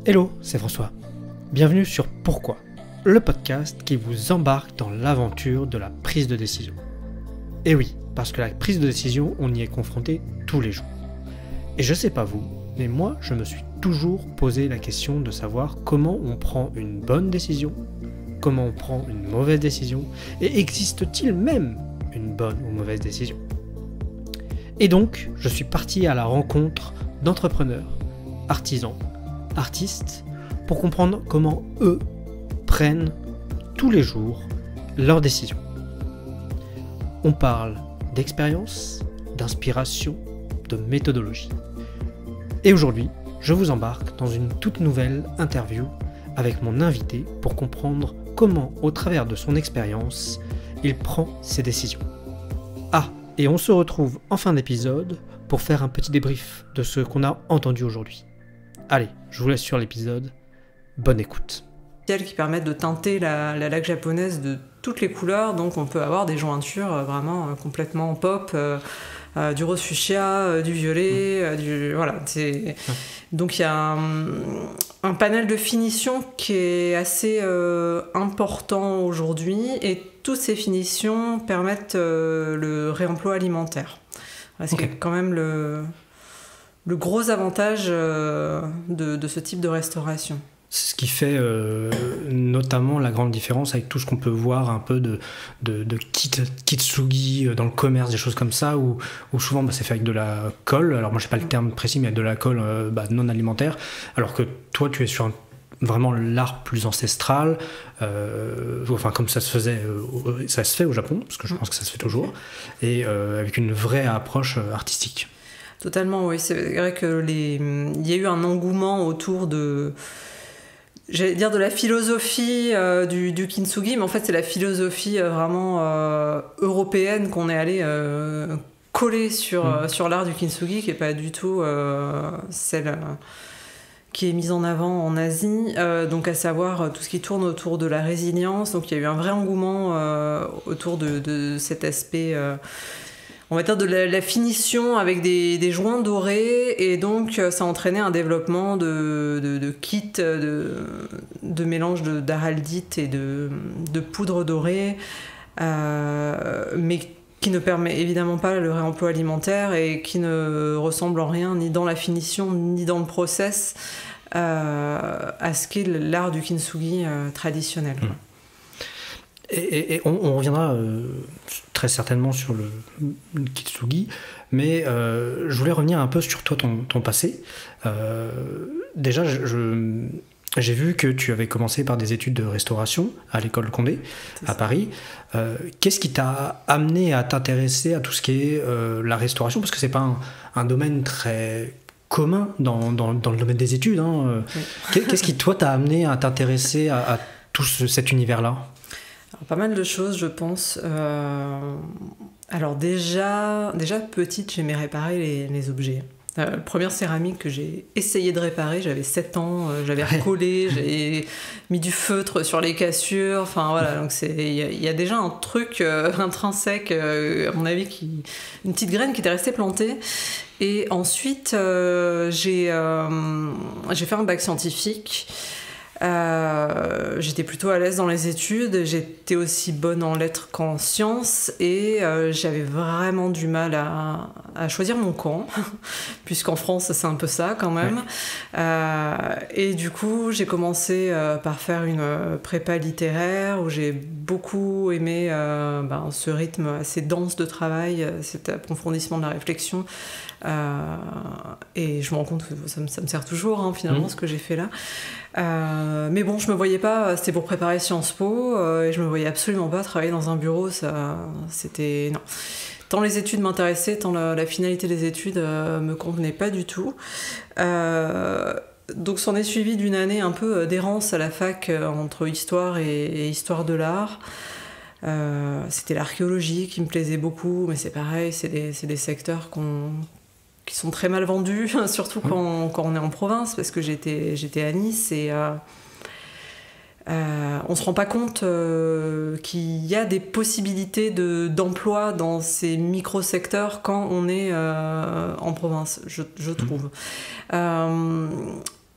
Hello, c'est François. Bienvenue sur Pourquoi, le podcast qui vous embarque dans l'aventure de la prise de décision. Et oui, parce que la prise de décision, on y est confronté tous les jours. Et je sais pas vous, mais moi, je me suis toujours posé la question de savoir comment on prend une bonne décision, comment on prend une mauvaise décision, et existe-t-il même une bonne ou mauvaise décision ? Et donc, je suis parti à la rencontre d'entrepreneurs, artisans, artistes, pour comprendre comment eux prennent tous les jours leurs décisions. On parle d'expérience, d'inspiration, de méthodologie. Et aujourd'hui, je vous embarque dans une toute nouvelle interview avec mon invité pour comprendre comment, au travers de son expérience, il prend ses décisions. Ah, et on se retrouve en fin d'épisode pour faire un petit débrief de ce qu'on a entendu aujourd'hui. Allez, je vous laisse sur l'épisode. Bonne écoute. Qui permettent de teinter la laque japonaise de toutes les couleurs, donc on peut avoir des jointures vraiment complètement pop, du rose fuchsia, du violet, voilà. Donc il y a un panel de finitions qui est assez important aujourd'hui, et toutes ces finitions permettent le réemploi alimentaire. Parce que quand même le gros avantage de ce type de restauration. C'est ce qui fait notamment la grande différence avec tout ce qu'on peut voir un peu de kitsugi dans le commerce, des choses comme ça, où souvent c'est fait avec de la colle. Alors moi je sais pas le terme précis, mais avec de la colle non alimentaire, alors que toi tu es sur vraiment l'art plus ancestral, enfin comme ça se faisait, ça se fait au Japon, parce que je pense que ça se fait toujours, et avec une vraie approche artistique. Totalement, oui. C'est vrai que il y a eu un engouement autour de la philosophie du kintsugi, mais en fait c'est la philosophie vraiment européenne qu'on est allé coller sur l'art du kintsugi, qui n'est pas du tout celle qui est mise en avant en Asie, donc à savoir tout ce qui tourne autour de la résilience. Donc il y a eu un vrai engouement autour de cet aspect, on va dire de la finition avec des joints dorés, et donc ça a entraîné un développement de kits, de mélange d'araldite et de poudre dorée, mais qui ne permet évidemment pas le réemploi alimentaire et qui ne ressemble en rien, ni dans la finition, ni dans le process, à ce qu'est l'art du kintsugi traditionnel. Et on reviendra très certainement sur le kintsugi, mais je voulais revenir un peu sur toi, ton passé. Déjà, j'ai vu que tu avais commencé par des études de restauration à l'école Condé, à Paris. Qu'est-ce qui t'a amené à t'intéresser à tout ce qui est la restauration ? Parce que c'est pas un domaine très commun dans le domaine des études. Hein. Oui. Qu'est-ce qui, toi, t'a amené à t'intéresser à tout cet univers-là ? Alors, pas mal de choses, je pense. Alors déjà petite, j'aimais réparer les objets. Première céramique que j'ai essayé de réparer, j'avais 7 ans, j'avais recollé, j'avais mis du feutre sur les cassures, enfin voilà, donc il y a déjà un truc intrinsèque, à mon avis, une petite graine qui était restée plantée. Et ensuite, j'ai fait un bac scientifique. J'étais plutôt à l'aise dans les études, j'étais aussi bonne en lettres qu'en sciences, et j'avais vraiment du mal à choisir mon camp, puisqu'en France c'est un peu ça quand même. Ouais. Et du coup j'ai commencé par faire une prépa littéraire où j'ai beaucoup aimé ce rythme assez dense de travail, cet approfondissement de la réflexion. Et je me rends compte que ça me sert toujours, finalement, ce que j'ai fait là. Mais bon, je me voyais pas, c'était pour préparer Sciences Po, et je me voyais absolument pas travailler dans un bureau, c'était... Non. Tant les études m'intéressaient, tant la finalité des études me convenait pas du tout. Donc s'en est suivi d'une année un peu d'errance à la fac entre histoire et histoire de l'art. C'était l'archéologie qui me plaisait beaucoup, mais c'est pareil, c'est des secteurs qui sont très mal vendus, surtout quand on est en province, parce que j'étais à Nice, et on se rend pas compte qu'il y a des possibilités d'emploi dans ces micro-secteurs quand on est en province, je trouve.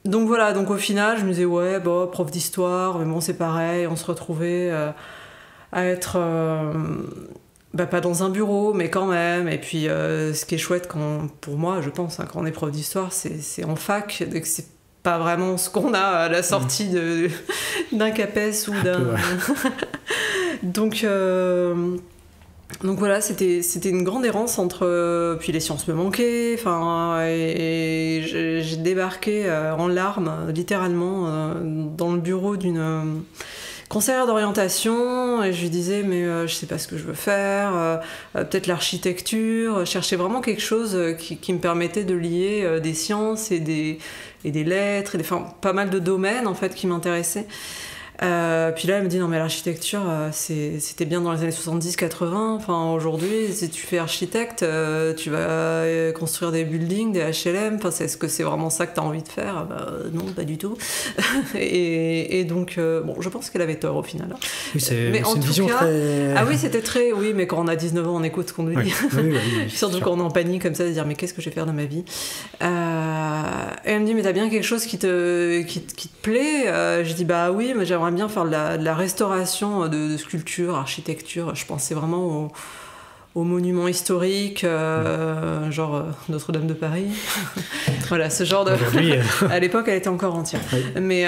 Donc voilà, donc au final, je me disais, ouais, bon, prof d'histoire, mais bon, c'est pareil, on se retrouvait à être, pas dans un bureau, mais quand même. Et puis, ce qui est chouette, pour moi, je pense, quand on est prof d'histoire, c'est en fac, donc c'est pas vraiment ce qu'on a à la sortie d'un CAPES ou d'un... Ouais. Donc voilà, c'était une grande errance entre... puis les sciences me manquaient, et j'ai débarqué en larmes, littéralement, dans le bureau d'une conseillère d'orientation, et je lui disais, mais je sais pas ce que je veux faire, peut-être l'architecture, je cherchais vraiment quelque chose qui me permettait de lier des sciences et des lettres, pas mal de domaines, en fait, qui m'intéressaient. Puis là elle me dit non mais l'architecture c'était bien dans les années 70-80, aujourd'hui si tu fais architecte tu vas construire des buildings, des HLM, est-ce que c'est vraiment ça que tu as envie de faire? Non, pas du tout. et donc bon, je pense qu'elle avait tort au final. Oui, c'est une vision très... Ah oui, c'était très... Oui, mais quand on a 19 ans on écoute ce qu'on nous dit. Oui, surtout quand on est en panique comme ça, de dire mais qu'est-ce que je vais faire de ma vie. Et elle me dit mais t'as bien quelque chose qui te plaît? Je dis bah oui, mais j'aimerais bien faire de la restauration de sculptures, architecture. Je pensais vraiment aux monuments historiques, genre Notre-Dame de Paris. Voilà, ce genre de... À l'époque, elle était encore entière. Oui. Mais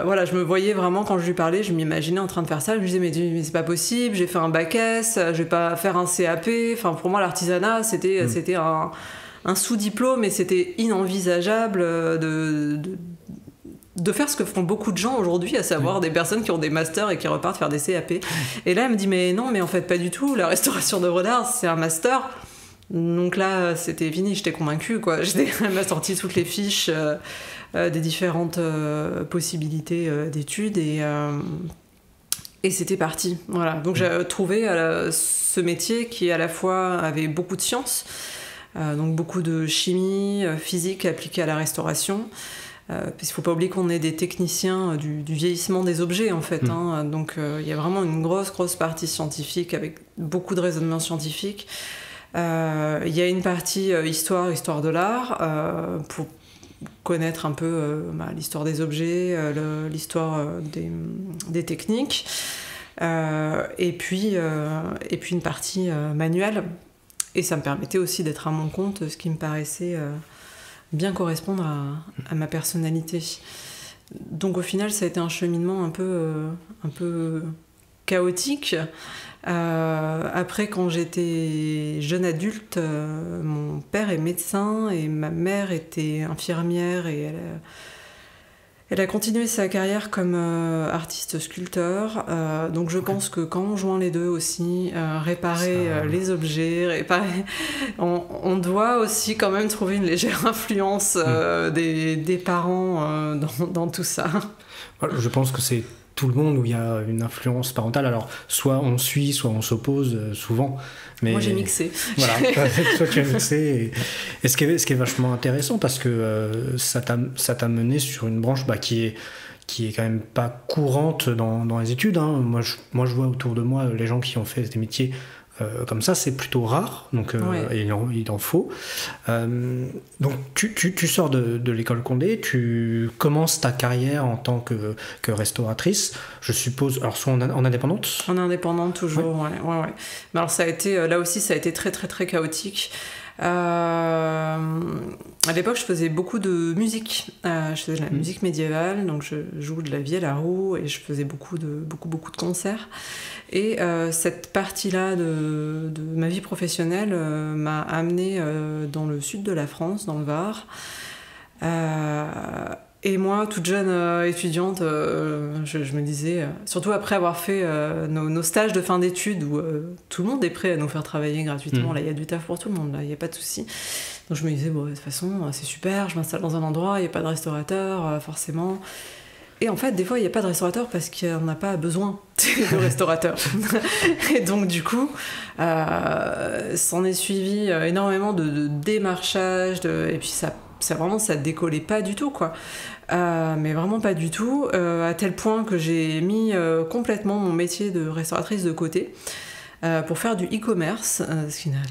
voilà, je me voyais vraiment, quand je lui parlais, je m'imaginais en train de faire ça. Je me disais, mais c'est pas possible, j'ai fait un bac S, je vais pas faire un CAP. Pour moi, l'artisanat, c'était un sous-diplôme, et c'était inenvisageable de faire ce que font beaucoup de gens aujourd'hui, à savoir des personnes qui ont des masters et qui repartent faire des CAP. Et là, elle me dit, mais non, mais en fait, pas du tout. La restauration d'œuvres d'art, c'est un master. Donc là, c'était fini, j'étais convaincue, quoi. Elle m'a sorti toutes les fiches des différentes possibilités d'études, et c'était parti. Voilà. Donc j'ai trouvé ce métier qui, à la fois, avait beaucoup de sciences, donc beaucoup de chimie, physique appliquée à la restauration. Parce qu'il ne faut pas oublier qu'on est des techniciens du vieillissement des objets, en fait. Donc il y a vraiment une grosse partie scientifique, avec beaucoup de raisonnements scientifiques. Il y a une partie histoire de l'art, pour connaître un peu l'histoire des objets, l'histoire des techniques, et puis une partie manuelle. Et ça me permettait aussi d'être à mon compte, ce qui me paraissait... bien correspondre à ma personnalité. Donc au final, ça a été un cheminement un peu chaotique. Après, quand j'étais jeune adulte, mon père est médecin et ma mère était infirmière, et elle a continué sa carrière comme artiste sculpteur. Donc je pense que quand on joint les deux aussi, réparer les objets, on doit aussi quand même trouver une légère influence des parents dans tout ça. Je pense que c'est tout le monde où il y a une influence parentale. Alors, soit on suit, soit on s'oppose, souvent. Mais moi, j'ai mixé. Voilà, toi, tu as mixé. Et ce qui est vachement intéressant, parce que ça t'a mené sur une branche qui est quand même pas courante dans les études. Moi, je vois autour de moi les gens qui ont fait des métiers comme ça, c'est plutôt rare, donc il en faut. Donc tu sors de l'école Condé, tu commences ta carrière en tant que restauratrice, je suppose, alors soit en indépendante? En indépendante toujours, ouais. Mais alors ça a été, là aussi ça a été très très très chaotique. À l'époque je faisais beaucoup de musique, je faisais de la musique médiévale, donc je joue de la vielle à roue, et je faisais beaucoup de concerts. Et cette partie-là de ma vie professionnelle m'a amenée dans le sud de la France, dans le Var. Et moi, toute jeune étudiante, je me disais, surtout après avoir fait nos stages de fin d'études, où tout le monde est prêt à nous faire travailler gratuitement, là il y a du taf pour tout le monde, là il n'y a pas de souci. Donc je me disais, de toute façon c'est super, je m'installe dans un endroit, il n'y a pas de restaurateur forcément. Et en fait, des fois, il n'y a pas de restaurateur parce qu'on n'a pas besoin de restaurateur. Et donc, du coup, s'en est suivi énormément de démarchage, et puis ça décollait pas du tout, quoi. Mais vraiment pas du tout, à tel point que j'ai mis complètement mon métier de restauratrice de côté pour faire du e-commerce, ce qui n'avait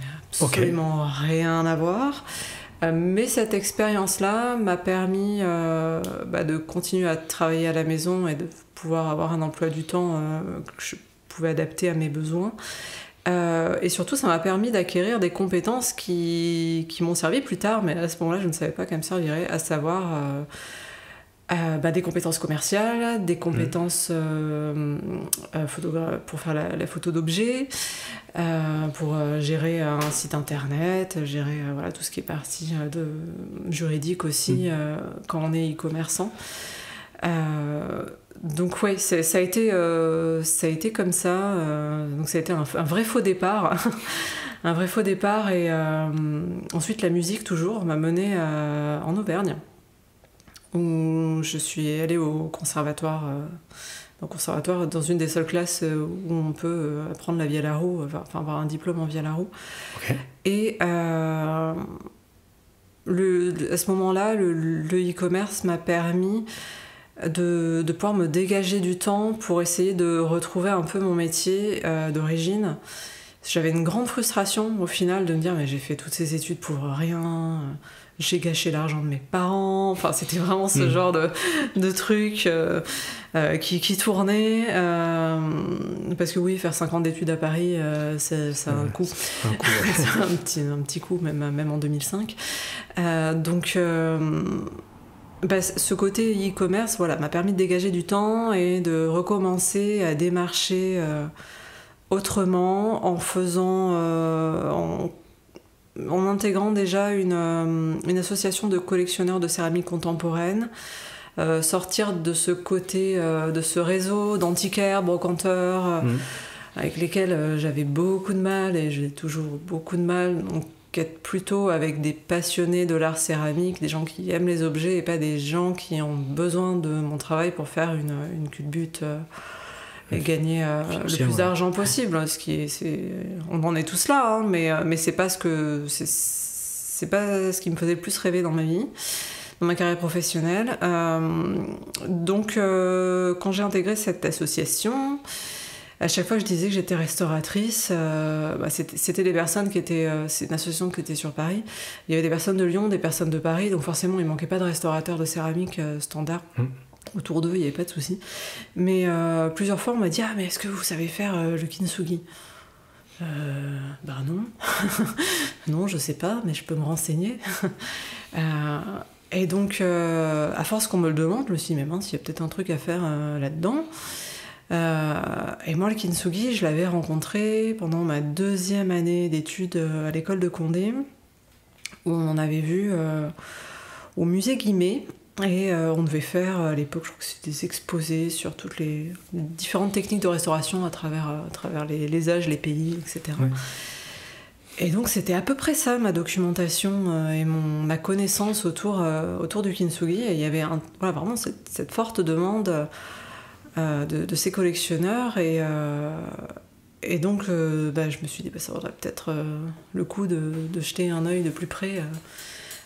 absolument rien à voir. Mais cette expérience-là m'a permis de continuer à travailler à la maison et de pouvoir avoir un emploi du temps que je pouvais adapter à mes besoins. Et surtout, ça m'a permis d'acquérir des compétences qui m'ont servi plus tard, mais à ce moment-là, je ne savais pas qu'elles me serviraient, à savoir des compétences commerciales, des compétences pour faire la photo d'objets, pour gérer un site internet, gérer tout ce qui est partie juridique aussi quand on est e-commerçant. Donc ouais, ça a été comme ça. Donc ça a été un vrai faux départ, un vrai faux départ. Et ensuite la musique toujours m'a menée en Auvergne, où je suis allée au conservatoire. Dans une des seules classes où on peut apprendre la vielle à roue, enfin avoir un diplôme en vielle à roue. Okay. Et à ce moment-là, le e-commerce m'a permis de pouvoir me dégager du temps pour essayer de retrouver un peu mon métier d'origine. J'avais une grande frustration au final de me dire mais j'ai fait toutes ces études pour rien, j'ai gâché l'argent de mes parents, enfin c'était vraiment ce genre de truc qui tournait parce que oui, faire 5 ans d'études à Paris ça a un coût, c'est un petit coût même en 2005 ce côté e-commerce m'a permis de dégager du temps et de recommencer à démarcher autrement en faisant en intégrant déjà une association de collectionneurs de céramique contemporaine, sortir de ce côté de ce réseau d'antiquaires, brocanteurs avec lesquels j'avais beaucoup de mal et j'ai toujours beaucoup de mal, donc être plutôt avec des passionnés de l'art céramique, des gens qui aiment les objets et pas des gens qui ont besoin de mon travail pour faire une culbute et gagner le plus d'argent possible. On en est tous là, hein, mais c'est pas c'est pas ce qui me faisait le plus rêver dans ma vie, dans ma carrière professionnelle. Donc quand j'ai intégré cette association, à chaque fois que je disais que j'étais restauratrice, c'était des personnes qui étaient... c'est une association qui était sur Paris. Il y avait des personnes de Lyon, des personnes de Paris, donc forcément, il ne manquait pas de restaurateurs de céramque standard. Autour d'eux, il n'y avait pas de souci. Mais plusieurs fois, on m'a dit « Ah, mais est-ce que vous savez faire le kintsugi ?» Non. Non, je sais pas, mais je peux me renseigner. Et donc, à force qu'on me le demande, je me suis dit « Mais mince, il y a peut-être un truc à faire là-dedans. » Et moi, le kintsugi, je l'avais rencontré pendant ma 2e année d'études à l'école de Condé, où on avait vu au musée Guimet, et on devait faire à l'époque, je crois que c'était des exposés sur toutes les différentes techniques de restauration à travers les âges, les pays, etc. Ouais. Et donc c'était à peu près ça ma documentation et ma connaissance autour du kintsugi, et il y avait vraiment cette forte demande de ces collectionneurs, et donc je me suis dit ça vaudrait peut-être le coup de jeter un œil de plus près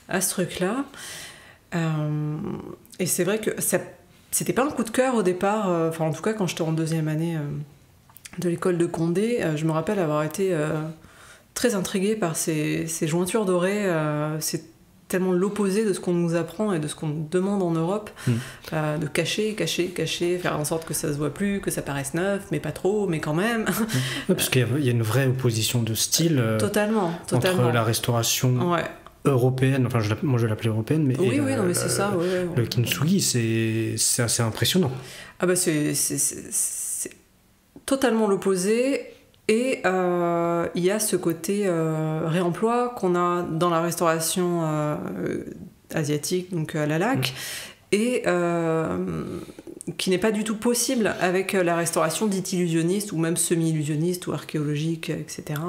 à ce truc-là. Et c'est vrai que c'était pas un coup de cœur au départ, en tout cas quand j'étais en 2e année de l'école de Condé, je me rappelle avoir été très intriguée par ces jointures dorées. C'est tellement l'opposé de ce qu'on nous apprend et de ce qu'on nous demande en Europe, de cacher, faire en sorte que ça se voit plus, que ça paraisse neuf, mais pas trop, mais quand même. Ouais, parce qu'il y a une vraie opposition de style totalement. Entre la restauration européenne, moi je l'appelais européenne, mais oui, non, mais c'est ça. Le kintsugi, c'est assez impressionnant. Ah c'est totalement l'opposé. Et il y a ce côté réemploi qu'on a dans la restauration asiatique, donc à la laque, et qui n'est pas du tout possible avec la restauration dite illusionniste, ou même semi-illusionniste, ou archéologique, etc.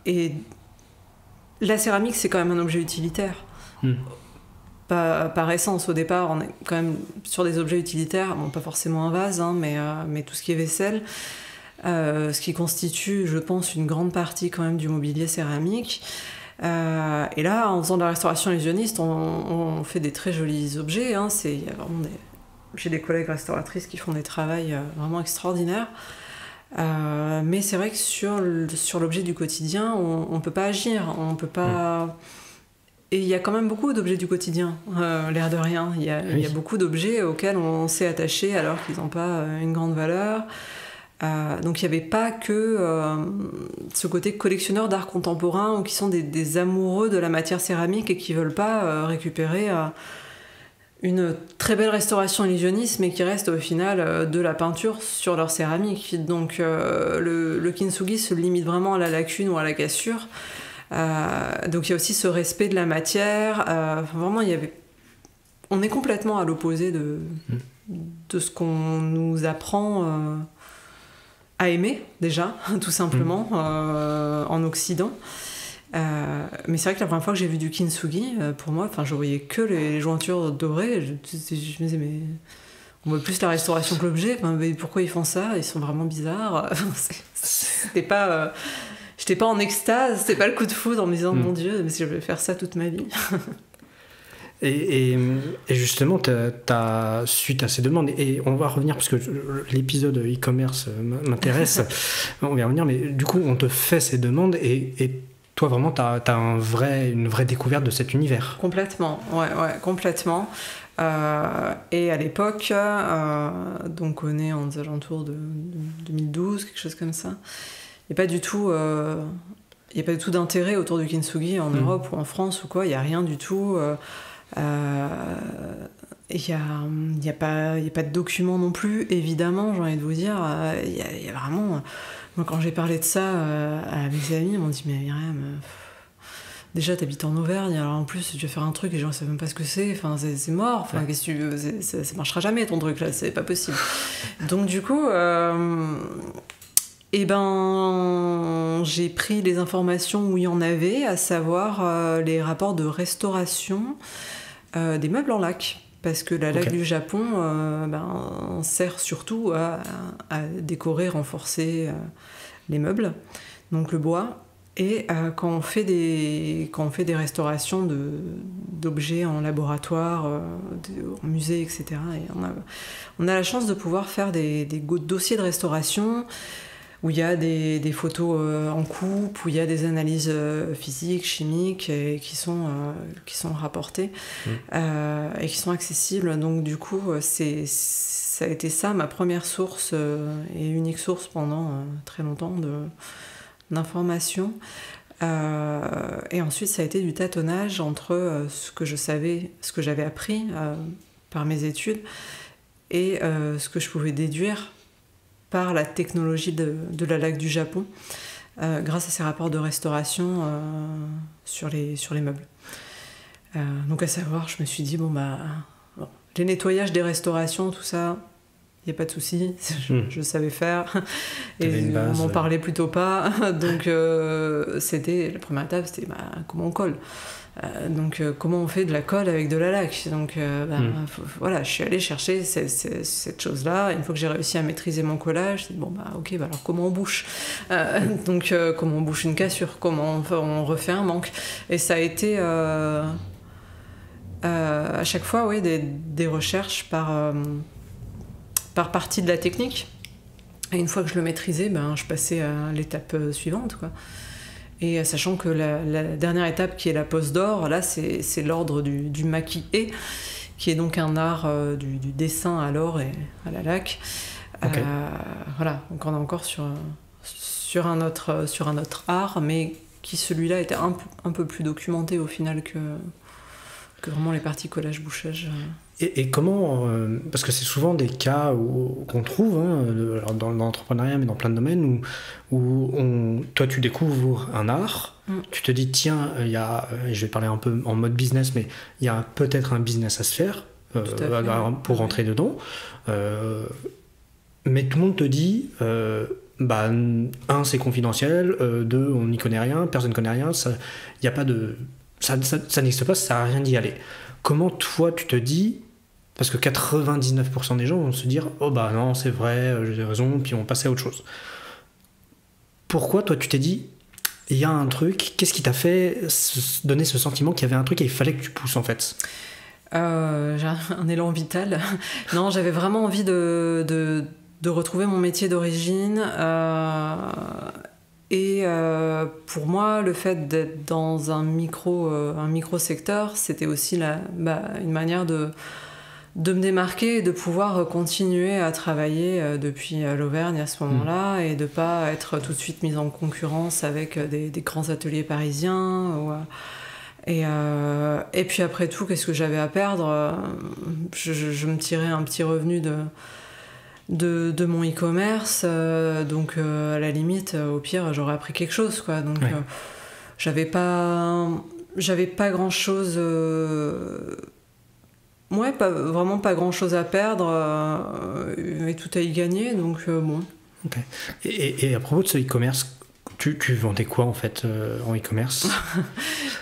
Et la céramique, c'est quand même un objet utilitaire. Par essence, au départ, on est quand même sur des objets utilitaires, bon, pas forcément un vase, hein, mais tout ce qui est vaisselle. Ce qui constitue, je pense, une grande partie quand même du mobilier céramique. Et là, en faisant de la restauration illusionniste, on fait des très jolis objets. Hein. J'ai des collègues restauratrices qui font des travaux vraiment extraordinaires. Mais c'est vrai que sur l'objet du quotidien, on ne peut pas agir, on ne peut pas il y a quand même beaucoup d'objets du quotidien, l'air de rien. Il y a beaucoup d'objets auxquels on s'est attaché alors qu'ils n'ont pas une grande valeur. Donc il n'y avait pas que ce côté collectionneur d'art contemporain ou qui sont des amoureux de la matière céramique et qui ne veulent pas récupérer une très belle restauration illusionniste mais qui reste au final de la peinture sur leur céramique. Donc le kintsugi se limite vraiment à la lacune ou à la cassure. Donc il y a aussi ce respect de la matière. Vraiment, on est complètement à l'opposé de ce qu'on nous apprend à aimer déjà, tout simplement, en Occident. Mais c'est vrai que la première fois que j'ai vu du kintsugi, pour moi, je voyais que les jointures dorées. Je me disais, mais on voit plus la restauration que l'objet. Mais pourquoi ils font ça? Ils sont vraiment bizarres. C'était pas... J'étais pas en extase, c'était pas le coup de foudre en me disant mon Dieu, mais si je vais faire ça toute ma vie. Et justement, t'as suite à ces demandes, et on va revenir parce que l'épisode e-commerce m'intéresse, on va y revenir, mais du coup, on te fait ces demandes et toi, vraiment, t'as une vraie découverte de cet univers. Complètement, ouais, complètement. Et à l'époque, donc on est aux alentours de 2012, quelque chose comme ça. Il n'y a pas du tout d'intérêt autour du kintsugi en Europe ou en France ou quoi, il n'y a rien du tout. Il n'y a pas de documents non plus, évidemment, j'ai envie de vous dire. Il y a vraiment... Moi, quand j'ai parlé de ça à mes amis, ils m'ont dit « Mais Myriam, déjà, t'habites en Auvergne, alors en plus, tu vas faire un truc et les gens ne savent même pas ce que c'est. Enfin, c'est mort. Enfin, qu'est-ce que tu veux, ça marchera jamais, ton truc, là. C'est pas possible. » Donc, du coup... j'ai pris les informations où il y en avait, à savoir les rapports de restauration des meubles en laque. Parce que la laque du Japon sert surtout à décorer, renforcer les meubles, donc le bois. Et quand on fait des restaurations d'objets en laboratoire, en musée, etc., et on a la chance de pouvoir faire des dossiers de restauration où il y a des photos en coupe, où il y a des analyses physiques, chimiques, et qui sont rapportées et qui sont accessibles. Donc du coup, ça a été ça ma première source et unique source pendant très longtemps d'informations. Et ensuite, ça a été du tâtonnage entre ce que je savais, ce que j'avais appris par mes études et ce que je pouvais déduire par la technologie de la laque du Japon, grâce à ces rapports de restauration sur les meubles. Donc à savoir, je me suis dit, les nettoyages des restaurations, tout ça, il n'y a pas de souci, je savais faire, et on m'en parlait plutôt pas, donc la première étape, c'était comment on colle. Donc comment on fait de la colle avec de la laque. Donc voilà, je suis allée chercher cette chose-là. Une fois que j'ai réussi à maîtriser mon collage, je me suis dit alors comment on bouche, donc comment on bouche une cassure, comment on refait un manque. Et ça a été à chaque fois des recherches par partie de la technique. Et une fois que je le maîtrisais, je passais à l'étape suivante, quoi. Et sachant que la dernière étape, qui est la pose d'or, là, c'est l'ordre du maki-e, qui est donc un art du dessin à l'or et à la laque. Voilà, donc on est encore sur un autre art, mais qui, celui-là, était un peu plus documenté au final que vraiment les parties collage-bouchage. Et comment, parce que c'est souvent des cas qu'on trouve dans l'entrepreneuriat, mais dans plein de domaines, où toi tu découvres un art, tu te dis tiens, je vais parler un peu en mode business, mais il y a peut-être un business à se faire pour rentrer dedans, mais tout le monde te dit c'est confidentiel, deux, on n'y connaît rien, personne ne connaît rien, ça n'existe pas, ça sert à rien d'y aller. Comment toi tu te dis, parce que 99% des gens vont se dire oh non c'est vrai, j'ai raison, puis on passait à autre chose. Pourquoi toi tu t'es dit il y a un truc, qu'est-ce qui t'a fait donner ce sentiment qu'il y avait un truc et il fallait que tu pousses en fait? J'ai un élan vital. Non, j'avais vraiment envie de retrouver mon métier d'origine Et pour moi, le fait d'être dans un micro-secteur, c'était aussi une manière de me démarquer et de pouvoir continuer à travailler depuis l'Auvergne à ce moment-là et de ne pas être tout de suite mise en concurrence avec des grands ateliers parisiens. Et puis après tout, qu'est-ce que j'avais à perdre? Je me tirais un petit revenu de mon e-commerce, donc à la limite, au pire, j'aurais appris quelque chose, quoi. Donc j'avais pas grand-chose... vraiment pas grand-chose à perdre et tout à y gagner, donc bon. Okay. Et à propos de ce e-commerce, tu vendais quoi en fait en e-commerce?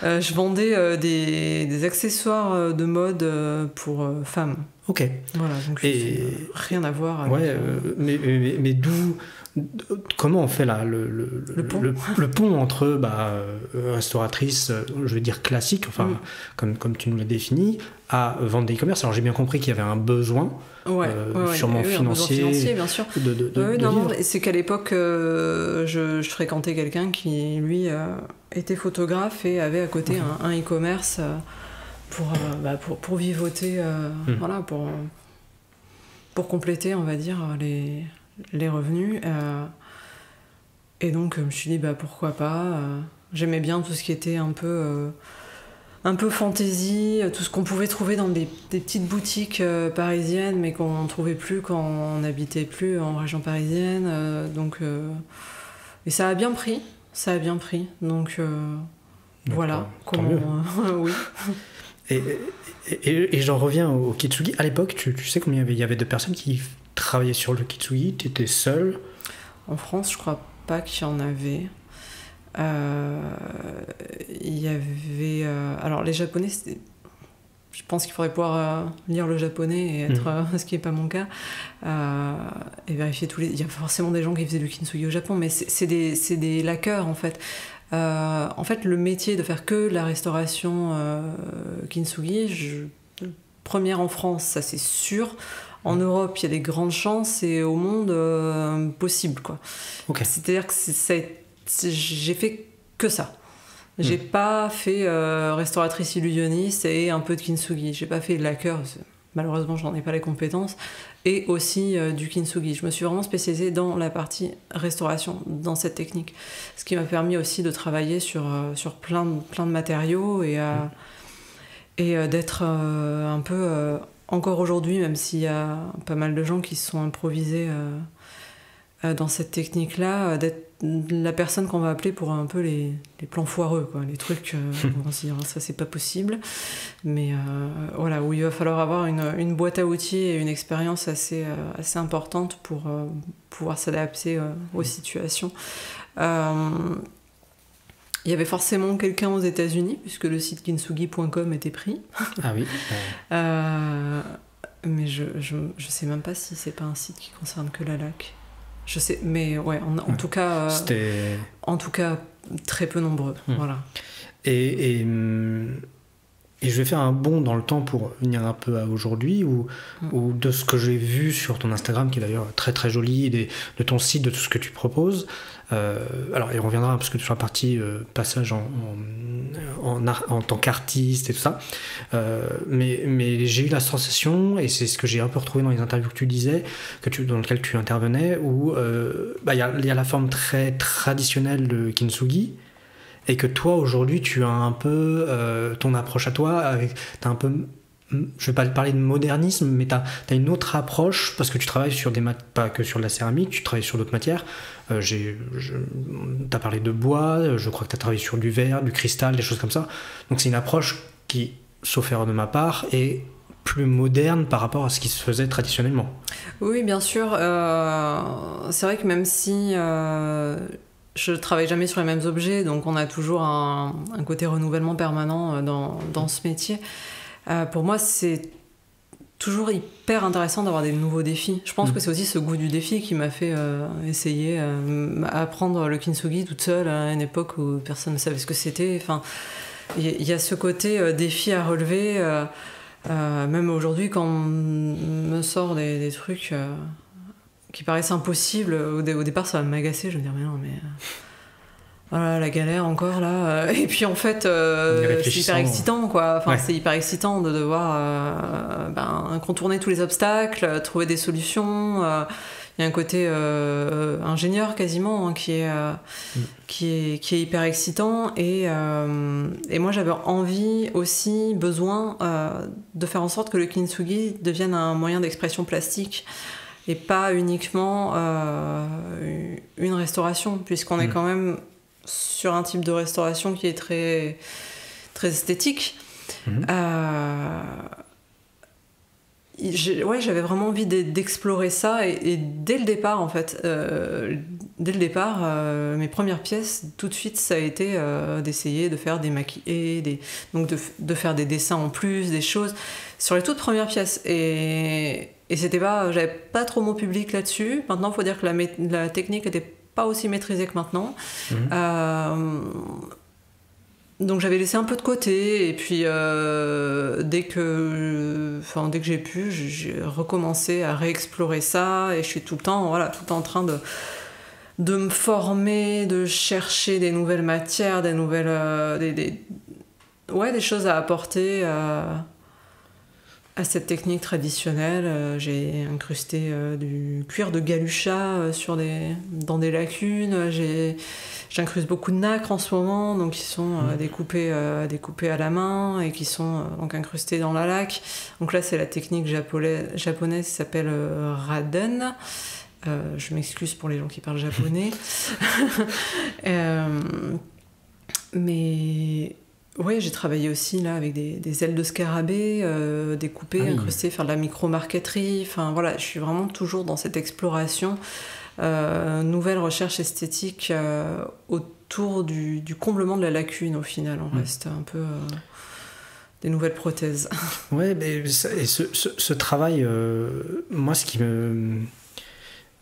Je vendais des accessoires de mode pour femmes. Ok. Voilà, donc rien à voir avec... Ouais, mais comment on fait là le pont entre restauratrice, je veux dire classique, enfin comme tu nous l'as défini, à vendre des e-commerce. Alors j'ai bien compris qu'il y avait un besoin, sûrement financier, un besoin financier, bien sûr. Non, c'est qu'à l'époque je fréquentais quelqu'un qui lui était photographe et avait à côté un e-commerce pour vivoter, voilà, pour compléter, on va dire, les revenus. Et donc, je me suis dit, pourquoi pas. J'aimais bien tout ce qui était un peu fantaisie, tout ce qu'on pouvait trouver dans des petites boutiques parisiennes, mais qu'on ne trouvait plus quand on n'habitait plus en région parisienne. Et ça a bien pris. Donc, voilà. Oui. Et j'en reviens au Kitsugi. À l'époque, tu sais combien il y avait de personnes qui travaillaient sur le Kitsugi? Tu étais seule? En France, je crois pas qu'il y en avait. Il y avait... alors, les Japonais, je pense qu'il faudrait pouvoir lire le japonais et être... ce qui n'est pas mon cas. Et vérifier tous les... Il y a forcément des gens qui faisaient du kintsugi au Japon, mais c'est des laqueurs, en fait. En fait, le métier de faire que la restauration kintsugi, première en France, ça c'est sûr. En Europe, il y a des grandes chances et au monde, possible, quoi. Okay. C'est-à-dire que j'ai fait que ça. J'ai pas fait restauratrice illusionniste et un peu de kintsugi. J'ai pas fait de laqueur. Malheureusement, j'en ai pas les compétences. Et aussi du kintsugi. Je me suis vraiment spécialisée dans la partie restauration, dans cette technique. Ce qui m'a permis aussi de travailler sur plein de matériaux et d'être un peu... encore aujourd'hui, même s'il y a pas mal de gens qui se sont improvisés dans cette technique-là, d'être la personne qu'on va appeler pour un peu les plans foireux, quoi, les trucs on va se dire ça c'est pas possible, mais voilà, où il va falloir avoir une boîte à outils et une expérience assez importante pour pouvoir s'adapter aux situations. Il y avait forcément quelqu'un aux États-Unis puisque le site kintsugi.com était pris. Ah oui. Mais je sais même pas si c'est pas un site qui concerne que la laque. Je sais, mais ouais, en tout cas, très peu nombreux. Voilà. Et je vais faire un bond dans le temps pour venir un peu à aujourd'hui, ou de ce que j'ai vu sur ton Instagram, qui est d'ailleurs très très joli, et de ton site, de tout ce que tu proposes. Alors, et on reviendra, parce que tu fais partie passage en tant qu'artiste et tout ça. Mais j'ai eu la sensation, et c'est ce que j'ai un peu retrouvé dans les interviews que tu disais, dans lesquelles tu intervenais, où y a la forme très traditionnelle de kintsugi, et que toi aujourd'hui tu as un peu ton approche à toi, t'as un peu, je vais pas parler de modernisme, mais t'as une autre approche, parce que tu travailles sur pas que sur de la céramique, tu travailles sur d'autres matières. T'as parlé de bois, je crois que t'as travaillé sur du verre, du cristal, des choses comme ça. Donc c'est une approche qui, sauf erreur de ma part, est plus moderne par rapport à ce qui se faisait traditionnellement. Oui, bien sûr. C'est vrai que même si je travaille jamais sur les mêmes objets, donc on a toujours un côté renouvellement permanent dans ce métier. Pour moi, c'est toujours hyper intéressant d'avoir des nouveaux défis. Je pense que c'est aussi ce goût du défi qui m'a fait essayer apprendre le kintsugi toute seule à une époque où personne ne savait ce que c'était. Enfin, il y a ce côté défi à relever. Même aujourd'hui, quand on me sort des trucs qui paraissent impossibles, au départ ça va m'agacer, je vais me dire mais non, mais voilà, la galère encore là. Et puis en fait, c'est hyper excitant, quoi. Enfin, c'est hyper excitant de devoir contourner tous les obstacles, trouver des solutions. Il y a un côté ingénieur quasiment, hein, qui est hyper excitant. Et moi, j'avais envie aussi, besoin de faire en sorte que le kintsugi devienne un moyen d'expression plastique et pas uniquement une restauration, puisqu'on est quand même sur un type de restauration qui est très, très esthétique. J'avais vraiment envie d'explorer ça, et dès le départ, en fait, mes premières pièces, tout de suite, ça a été d'essayer de faire des maquillés, donc de faire des dessins en plus, des choses sur les toutes premières pièces. Et j'avais pas trop mon public là-dessus. Maintenant, il faut dire que la technique était pas aussi maîtrisée que maintenant. Donc j'avais laissé un peu de côté, et puis dès que j'ai pu, j'ai recommencé à réexplorer ça, et je suis tout le temps en train de me former, de chercher des nouvelles matières, des nouvelles des choses à apporter à cette technique traditionnelle. J'ai incrusté du cuir de galucha dans des lacunes. J'incruste beaucoup de nacre en ce moment, donc qui sont découpés à la main et qui sont donc incrustés dans la laque. Donc là, c'est la technique japonaise qui s'appelle Raden. Je m'excuse pour les gens qui parlent japonais. Mais ouais, j'ai travaillé aussi là avec des ailes de scarabée découpées, incrustées, faire de la micro-marqueterie. Enfin voilà, je suis vraiment toujours dans cette exploration. Nouvelle recherche esthétique autour du comblement de la lacune. Au final, on reste un peu des nouvelles prothèses. Ouais, mais ce travail, moi, ce qui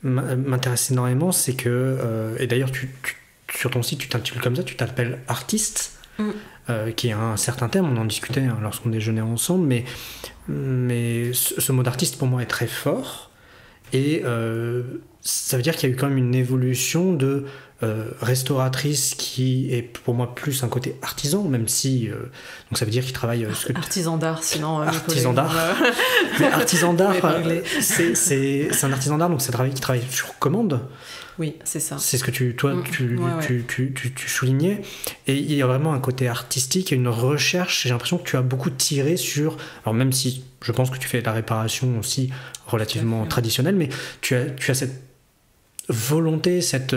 m'intéresse énormément, c'est que, et d'ailleurs, sur ton site, tu t'intitules comme ça, tu t'appelles artiste, qui est un certain terme, on en discutait lorsqu'on déjeunait ensemble, mais ce mot d'artiste, pour moi, est très fort, et ça veut dire qu'il y a eu quand même une évolution de restauratrice qui est pour moi plus un côté artisan, même si donc ça veut dire qu'il travaille artisan d'art, sinon artisan d'art. Mais artisan d'art, c'est un artisan d'art, donc c'est un travail qui travaille sur commande. Oui, c'est ça. C'est ce que tu soulignais. Et il y a vraiment un côté artistique, une recherche. J'ai l'impression que tu as beaucoup tiré sur... Alors même si je pense que tu fais de la réparation aussi relativement traditionnelle, mais tu as cette volonté, cette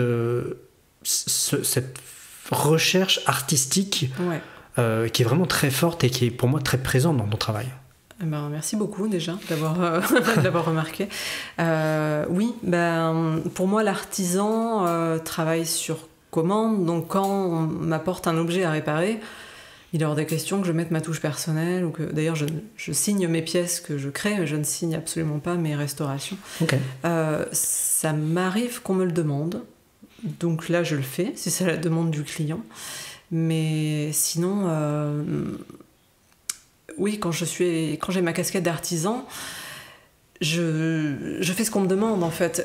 recherche artistique qui est vraiment très forte et qui est pour moi très présente dans ton travail. Merci beaucoup déjà d'avoir remarqué. Oui, pour moi l'artisan travaille sur commande, donc quand on m'apporte un objet à réparer, il est hors des questions que je mette ma touche personnelle, ou que d'ailleurs je signe mes pièces que je crée, mais je ne signe absolument pas mes restaurations. Okay. Ça m'arrive qu'on me le demande, donc là je le fais, si c'est la demande du client, mais sinon... Oui, quand j'ai ma casquette d'artisan, je fais ce qu'on me demande en fait.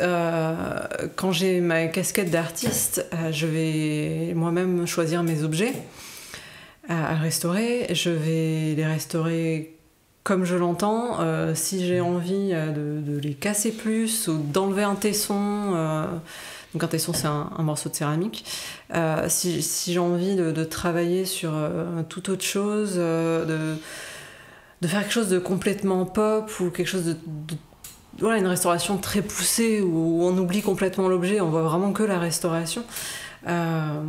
Quand j'ai ma casquette d'artiste, je vais moi-même choisir mes objets à restaurer. Je vais les restaurer comme je l'entends. Si j'ai envie de les casser plus ou d'enlever un tesson... Donc un tesson, c'est un morceau de céramique. Si j'ai envie de travailler sur toute autre chose, de faire quelque chose de complètement pop, ou quelque chose une restauration très poussée où on oublie complètement l'objet, on voit vraiment que la restauration, je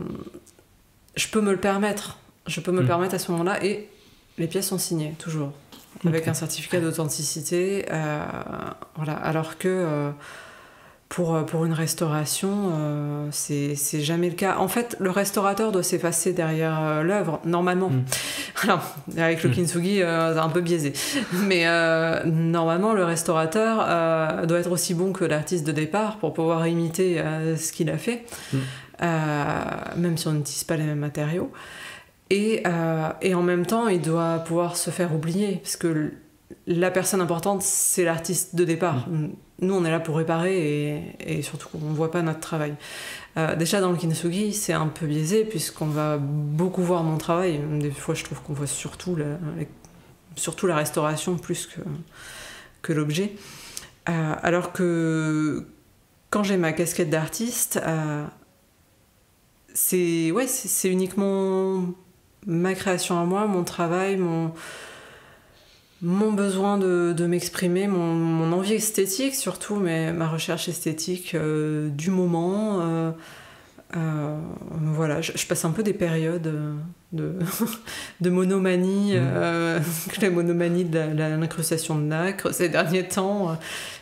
peux me le permettre. Je peux me le permettre à ce moment-là, et les pièces sont signées, toujours, avec un certificat d'authenticité. Alors que pour une restauration, c'est jamais le cas. En fait, le restaurateur doit s'effacer derrière l'œuvre, normalement. Alors, avec le kintsugi, c'est un peu biaisé. Mais normalement, le restaurateur doit être aussi bon que l'artiste de départ pour pouvoir imiter ce qu'il a fait, même si on n'utilise pas les mêmes matériaux. Et en même temps, il doit pouvoir se faire oublier, parce que la personne importante, c'est l'artiste de départ. Nous, on est là pour réparer et surtout qu'on ne voit pas notre travail. Déjà, dans le kintsugi, c'est un peu biaisé puisqu'on va beaucoup voir mon travail. Des fois, je trouve qu'on voit surtout la restauration plus que l'objet. Alors que quand j'ai ma casquette d'artiste, c'est uniquement ma création à moi, mon travail, mon besoin de m'exprimer, mon envie esthétique surtout, mais ma recherche esthétique du moment. Voilà, je passe un peu des périodes de monomanie, la monomanie de l'incrustation de nacre. Ces derniers temps,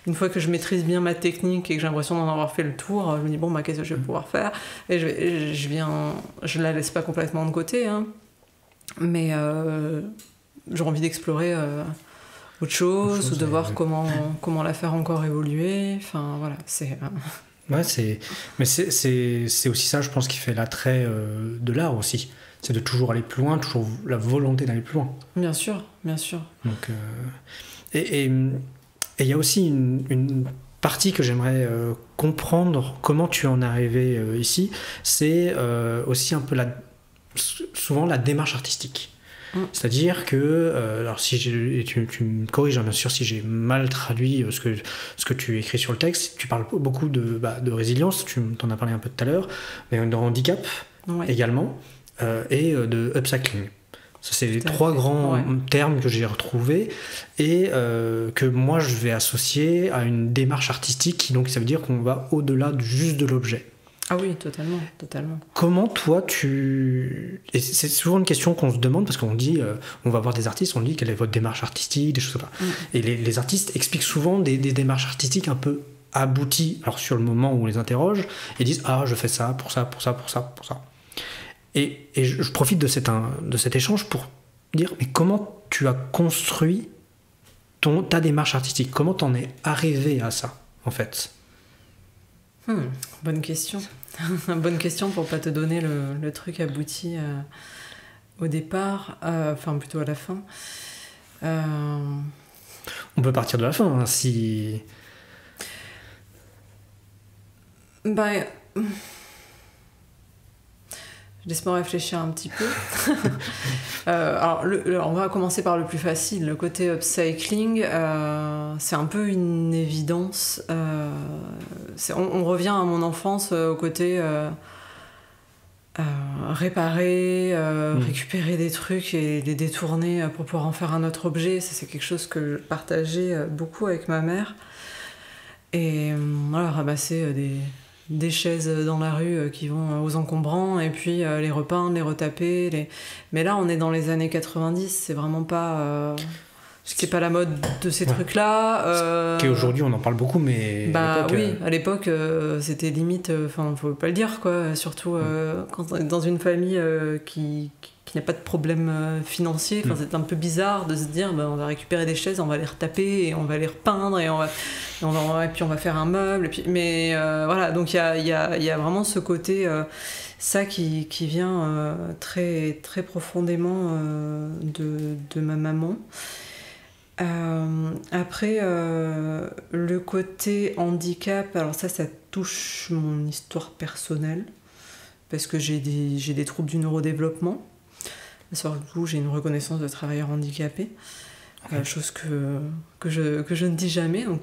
une fois que je maîtrise bien ma technique et que j'ai l'impression d'en avoir fait le tour, je me dis bon, qu'est-ce que je vais pouvoir faire ? Et je la laisse pas complètement de côté, hein, mais j'ai envie d'explorer autre chose ou de voir comment la faire encore évoluer. Enfin voilà, c'est. Ouais, mais c'est aussi ça, je pense, qui fait l'attrait de l'art aussi. C'est de toujours aller plus loin, toujours la volonté d'aller plus loin. Bien sûr, bien sûr. Donc, et il y a aussi une partie que j'aimerais comprendre comment tu en es arrivé ici. C'est aussi un peu souvent la démarche artistique. C'est-à-dire que, alors si tu me corriges bien sûr si j'ai mal traduit ce que tu écris sur le texte, tu parles beaucoup de résilience, tu t'en as parlé un peu tout à l'heure, mais de handicap également, et de upcycling. Ça, c'est les trois grands termes que j'ai retrouvés et que moi je vais associer à une démarche artistique, donc ça veut dire qu'on va au-delà juste de l'objet. Ah oui, totalement. Comment toi et c'est souvent une question qu'on se demande parce qu'on dit, on va voir des artistes, on dit quelle est votre démarche artistique, des choses comme ça. Et les artistes expliquent souvent des démarches artistiques un peu abouties, alors sur le moment où on les interroge, et disent je fais ça, pour ça. Et je profite de cet échange pour dire, mais comment tu as construit ta démarche artistique ? Comment t'en es arrivé à ça, en fait ? Bonne question. Bonne question pour pas te donner le truc abouti au départ, enfin plutôt à la fin. On peut partir de la fin, hein, si... Laisse-moi réfléchir un petit peu. Alors, on va commencer par le plus facile. Le côté upcycling, c'est un peu une évidence. On revient à mon enfance au côté réparer, récupérer des trucs et les détourner pour pouvoir en faire un autre objet. Ça, c'est quelque chose que je partageais beaucoup avec ma mère. Et voilà, ramasser des chaises dans la rue qui vont aux encombrants et puis les repeindre, les retaper. Mais là, on est dans les années 90, c'est vraiment pas... c'est pas la mode de ces trucs-là. Qui aujourd'hui, on en parle beaucoup, mais... à l'époque, c'était limite... Enfin, faut pas le dire, quoi. Surtout quand on est dans une famille qui n'a pas de problème financier. Enfin, c'est un peu bizarre de se dire on va récupérer des chaises, on va les retaper et on va les repeindre et puis on va faire un meuble. Mais voilà, donc il y a vraiment ce côté, ça qui vient très, très profondément de ma maman. Après, le côté handicap, alors ça touche mon histoire personnelle parce que j'ai des troubles du neurodéveloppement. Surtout, j'ai une reconnaissance de travailleur handicapé, chose que je ne dis jamais, donc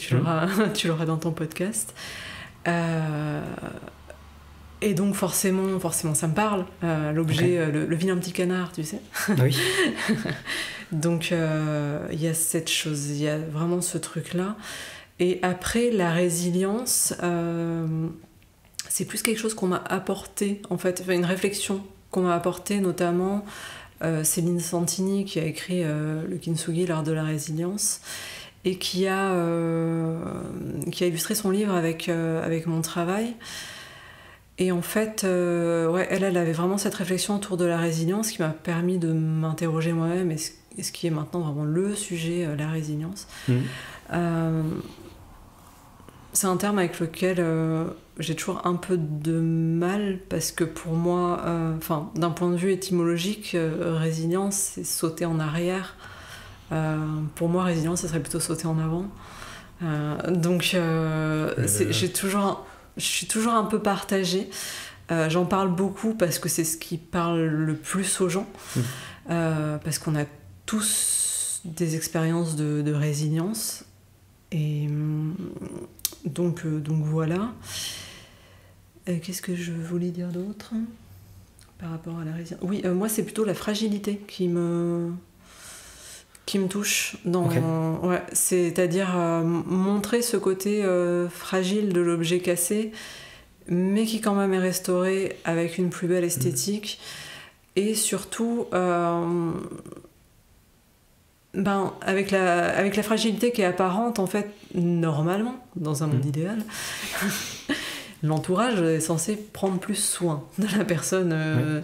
tu l'auras dans ton podcast. Et donc forcément ça me parle, l'objet, le vilain petit canard, tu sais. Oui. Donc il y a cette chose, il y a vraiment ce truc-là. Et après, la résilience, c'est plus quelque chose qu'on m'a apporté, en fait, une réflexion qu'on m'a apportée, notamment Céline Santini, qui a écrit le Kintsugi, l'art de la résilience, et qui a illustré son livre avec mon travail. Et en fait, elle avait vraiment cette réflexion autour de la résilience qui m'a permis de m'interroger moi-même, et ce qui est maintenant vraiment le sujet, la résilience. C'est un terme avec lequel j'ai toujours un peu de mal, parce que pour moi, d'un point de vue étymologique, résilience, c'est sauter en arrière, Pour moi, résilience, ça serait plutôt sauter en avant. Donc, je suis toujours un peu partagée. J'en parle beaucoup parce que c'est ce qui parle le plus aux gens. Parce qu'on a tous des expériences de résilience. Et donc voilà. Qu'est-ce que je voulais dire d'autre par rapport à la résilience ? Oui, moi, c'est plutôt la fragilité qui me touche. Ouais, c'est-à-dire montrer ce côté fragile de l'objet cassé, mais qui quand même est restauré avec une plus belle esthétique. Et surtout, avec la fragilité qui est apparente, en fait, normalement, dans un monde idéal, l'entourage est censé prendre plus soin de la personne.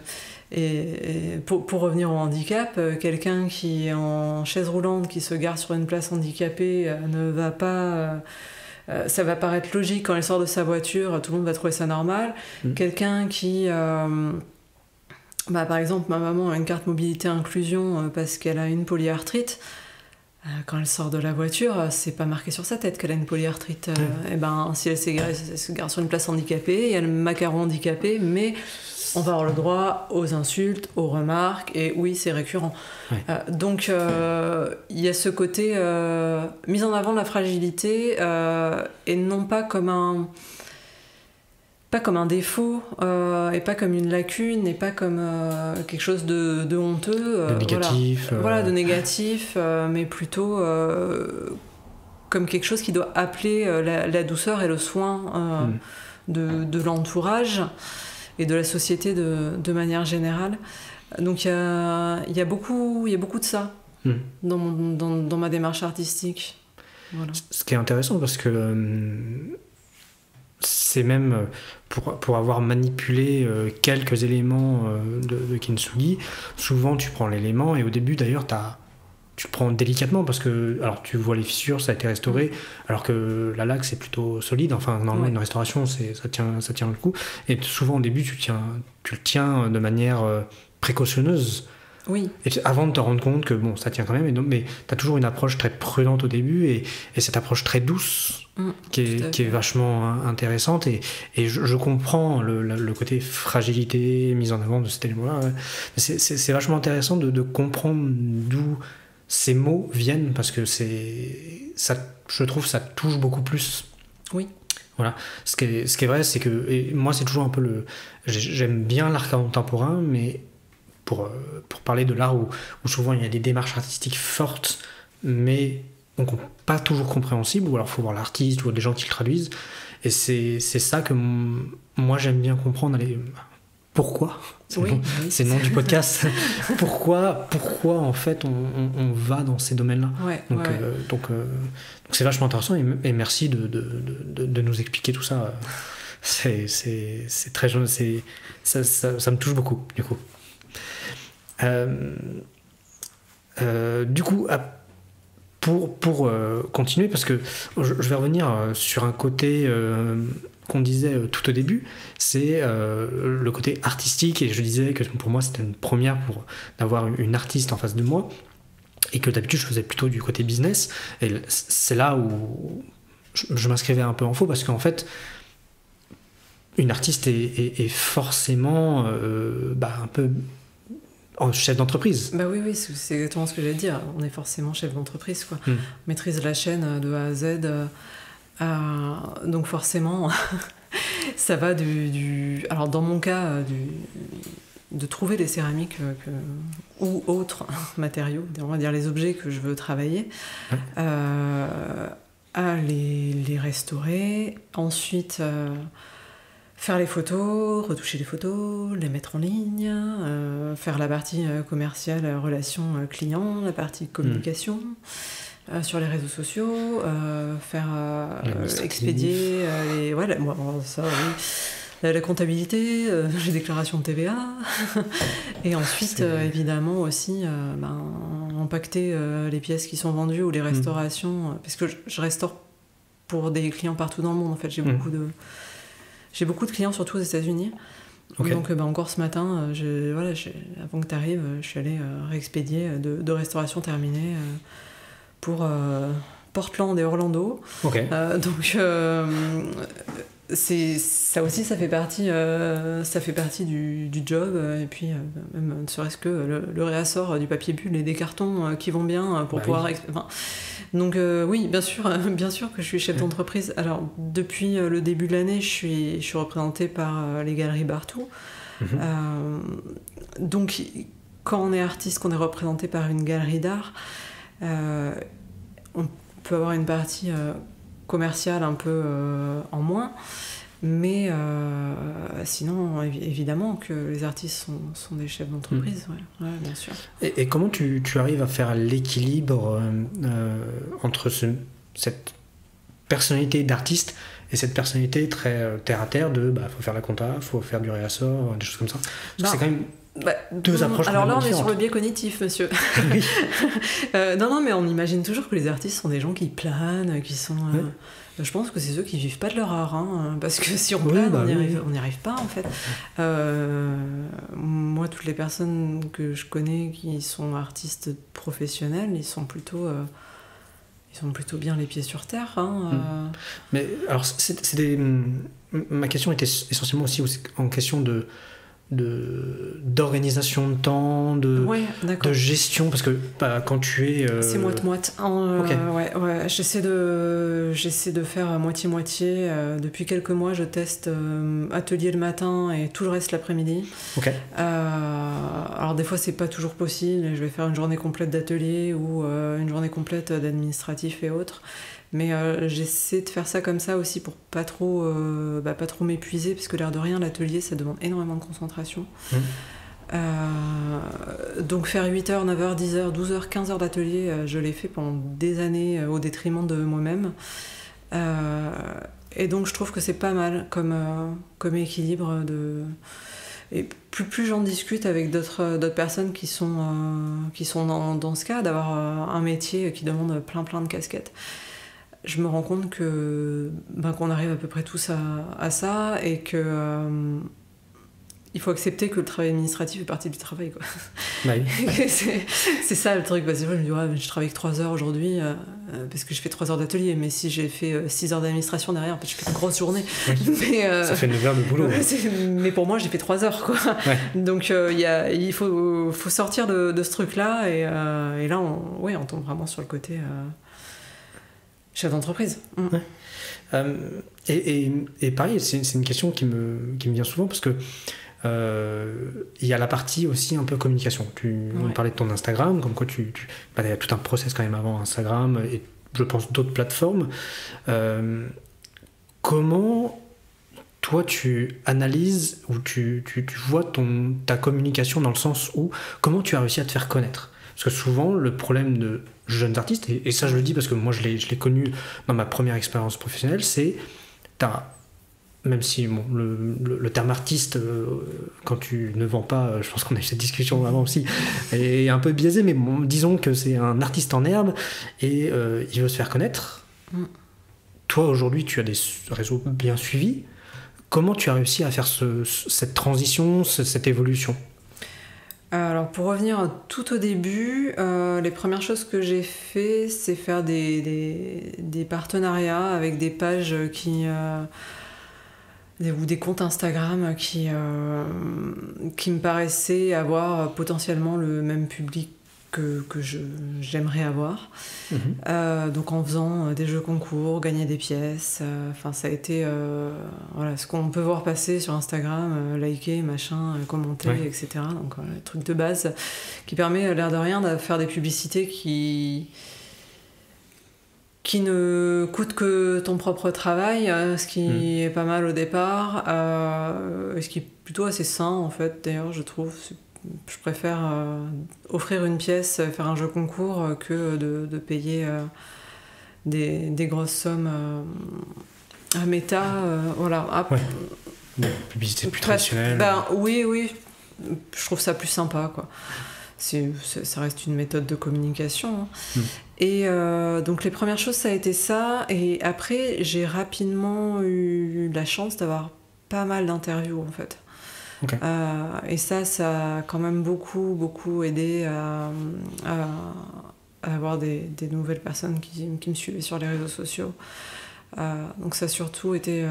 Et pour revenir au handicap, quelqu'un qui est en chaise roulante, qui se gare sur une place handicapée, ne va pas... ça va paraître logique quand elle sort de sa voiture, tout le monde va trouver ça normal. Quelqu'un qui... par exemple, ma maman a une carte mobilité inclusion parce qu'elle a une polyarthrite. Quand elle sort de la voiture, c'est pas marqué sur sa tête qu'elle a une polyarthrite. Si elle se gare sur une place handicapée, il y a le macaron handicapé, mais on va avoir le droit aux insultes, aux remarques, et oui, c'est récurrent. Donc, il y a ce côté mise en avant de la fragilité, et non pas comme un défaut, et pas comme une lacune, et pas comme quelque chose de honteux. De négatif. Voilà, de négatif, mais plutôt comme quelque chose qui doit appeler la douceur et le soin de l'entourage et de la société de manière générale. Donc il y a beaucoup de ça dans ma démarche artistique. Voilà. Ce qui est intéressant parce que c'est même pour avoir manipulé quelques éléments de Kintsugi, souvent tu prends l'élément et au début d'ailleurs tu le prends délicatement parce que alors tu vois les fissures, ça a été restauré, alors que la laque c'est plutôt solide. Enfin normalement une restauration ça tient le coup. Et souvent au début tu le tiens de manière précautionneuse. Oui. Et avant de te rendre compte que bon ça tient quand même, mais tu as toujours une approche très prudente au début et cette approche très douce qui est vachement intéressante et je comprends le côté fragilité mise en avant de cet élément-là. C'est vachement intéressant de comprendre d'où ces mots viennent parce que je trouve ça touche beaucoup plus. Oui. Voilà. Ce qui est vrai, c'est que et moi c'est toujours un peu j'aime bien l'art contemporain, mais pour parler de l'art où souvent il y a des démarches artistiques fortes, mais donc pas toujours compréhensibles, ou alors il faut voir l'artiste ou des gens qui le traduisent. Et c'est ça que moi j'aime bien comprendre. Pourquoi ? C'est le nom du podcast. Pourquoi en fait on va dans ces domaines-là. Donc c'est vachement intéressant et merci de nous expliquer tout ça. C'est très jeune, ça me touche beaucoup du coup. Du coup, pour continuer, parce que je vais revenir sur un côté qu'on disait tout au début, c'est le côté artistique, et je disais que pour moi c'était une première d'avoir une artiste en face de moi, et que d'habitude je faisais plutôt du côté business, et c'est là où je m'inscrivais un peu en faux, parce qu'en fait une artiste est forcément un peu chef d'entreprise. Oui, c'est exactement ce que j'allais dire. On est forcément chef d'entreprise, quoi. On maîtrise la chaîne de A à Z. Donc forcément, ça va alors dans mon cas, de trouver des céramiques ou autres matériaux, on va dire les objets que je veux travailler, à les restaurer, ensuite faire les photos, retoucher les photos, les mettre en ligne, faire la partie commerciale, relation client, la partie communication sur les réseaux sociaux, faire expédier la comptabilité, les déclarations de TVA, et ensuite évidemment aussi impacter les pièces qui sont vendues ou les restaurations, parce que je restaure pour des clients partout dans le monde en fait, j'ai beaucoup de clients, surtout aux États-Unis. Okay. Donc encore ce matin, avant que tu arrives, je suis allée réexpédier deux restaurations terminées pour Portland et Orlando. Okay. Donc ça aussi, ça fait partie du job, et puis même ne serait-ce que le réassort du papier bulle et des cartons qui vont bien pour pouvoir... Donc oui, bien sûr que je suis chef d'entreprise. Alors depuis le début de l'année, je suis représentée par les galeries Bartou. Donc quand on est artiste, qu'on est représenté par une galerie d'art, on peut avoir une partie commerciale un peu en moins, mais sinon évidemment que les artistes sont des chefs d'entreprise, ouais, bien sûr. Et comment tu arrives à faire l'équilibre entre cette personnalité d'artiste et cette personnalité très terre à terre de faut faire la compta, faut faire du réassort, des choses comme ça. Parce que c'est quand même deux approches. Alors là, on est sur le biais cognitif, monsieur. Oui. Non, mais on imagine toujours que les artistes sont des gens qui planent, qui sont. Je pense que c'est ceux qui vivent pas de leur art, hein, parce que si on plane, on n'y arrive pas en fait. Moi, toutes les personnes que je connais qui sont artistes professionnels, ils sont plutôt bien les pieds sur terre. Hein. Mais alors, ma question était essentiellement aussi en question d'organisation de temps, de gestion, parce que quand tu es... C'est moite-moite. Ouais. J'essaie de faire moitié-moitié. Depuis quelques mois, je teste atelier le matin et tout le reste l'après-midi. Okay. Alors des fois, c'est pas toujours possible. Je vais faire une journée complète d'atelier ou une journée complète d'administratif et autres. Mais j'essaie de faire ça comme ça aussi pour pas trop m'épuiser, parce que l'air de rien, l'atelier, ça demande énormément de concentration. Donc faire 8h, 9h, 10h, 12h, 15h d'atelier, je l'ai fait pendant des années au détriment de moi-même. Et donc je trouve que c'est pas mal comme équilibre de... Et plus j'en discute avec d'autres personnes qui sont dans ce cas, d'avoir un métier qui demande plein de casquettes. Je me rends compte qu'on arrive à peu près tous à ça, et que il faut accepter que le travail administratif est partie du travail, quoi. Oui. c'est ça le truc, parce que je me dis je travaille que 3 heures aujourd'hui parce que je fais 3 heures d'atelier, mais si j'ai fait 6 heures d'administration derrière, je fais une grosse journée. Oui. Mais, ça fait 9 heures de boulot. Mais pour moi, j'ai fait 3 heures, quoi. Ouais. Donc il faut sortir de ce truc-là, et là on tombe vraiment sur le côté chef d'entreprise. Ouais. Et pareil, c'est une question qui me vient souvent, parce que il y a la partie aussi un peu communication. On parlait de ton Instagram, comme quoi il y a tout un process quand même avant Instagram, et je pense d'autres plateformes. Comment toi tu analyses ou tu vois ta communication, dans le sens où comment tu as réussi à te faire connaître? Parce que souvent le problème de jeunes artistes, et ça je le dis parce que moi je l'ai connu dans ma première expérience professionnelle, c'est même si le terme artiste, quand tu ne vends pas, je pense qu'on a eu cette discussion avant aussi, est un peu biaisé, mais disons que c'est un artiste en herbe, et il veut se faire connaître. Toi aujourd'hui tu as des réseaux bien suivis. Comment tu as réussi à faire cette transition, cette évolution? Alors pour revenir tout au début, les premières choses que j'ai fait, c'est faire des partenariats avec des pages ou des comptes Instagram qui me paraissaient avoir potentiellement le même public que j'aimerais avoir. Donc en faisant des jeux concours, gagner des pièces, ça a été ce qu'on peut voir passer sur Instagram, liker, machin, commenter, etc. Donc le truc de base qui permet, l'air de rien, de faire des publicités qui ne coûtent que ton propre travail, ce qui est pas mal au départ, ce qui est plutôt assez sain en fait, d'ailleurs, je trouve. Je préfère offrir une pièce, faire un jeu concours, que de payer des grosses sommes à méta. Voilà. Des publicités plus traditionnelles. Oui, je trouve ça plus sympa, quoi. Ça reste une méthode de communication. Hein. Et donc les premières choses, ça a été ça. Et après, j'ai rapidement eu la chance d'avoir pas mal d'interviews, en fait. Okay. Et ça a quand même beaucoup aidé à avoir des nouvelles personnes qui me suivaient sur les réseaux sociaux. Donc ça a surtout été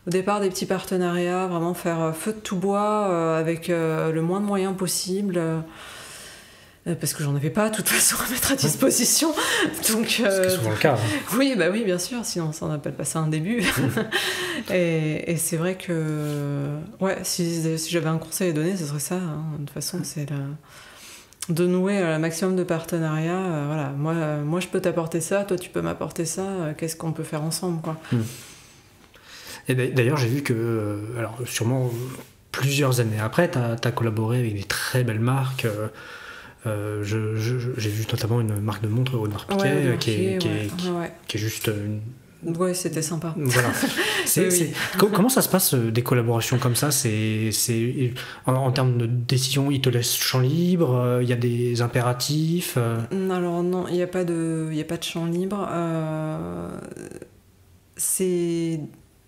au départ des petits partenariats, vraiment faire feu de tout bois avec le moins de moyens possible. Parce que j'en avais pas de toute façon à mettre à disposition. Donc, c'est souvent le cas. Hein. Oui, bien sûr, sinon ça n'appelle pas ça un début. Et c'est vrai que si j'avais un conseil à donner, ce serait ça. Hein. De toute façon, c'est de nouer un maximum de partenariats. Voilà, moi je peux t'apporter ça, toi tu peux m'apporter ça. Qu'est-ce qu'on peut faire ensemble, quoi. Et d'ailleurs, j'ai vu que, alors sûrement plusieurs années après, tu as collaboré avec des très belles marques. J'ai vu notamment une marque de montre, Audemars Piguet, qui est juste Ouais, c'était sympa. Voilà. Comment ça se passe, des collaborations comme ça? En termes de décision, ils te laissent champ libre, il y a des impératifs Alors non, il n'y a pas de champ libre.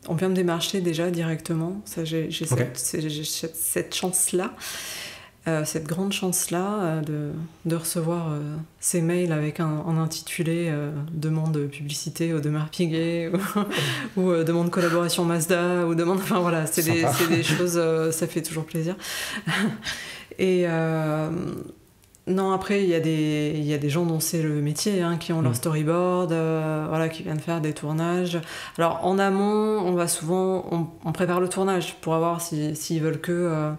On vient me démarcher déjà directement. Ça, j'ai cette chance-là. Cette grande chance-là de recevoir ces mails avec un intitulé demande publicité au Audemars Piguet ou demande collaboration Mazda ou demande... Enfin voilà, c'est des choses... ça fait toujours plaisir. Et non, après, il y a des gens dont c'est le métier, hein, qui ont leur storyboard, qui viennent faire des tournages. Alors en amont, on prépare le tournage pour voir s'ils veulent que...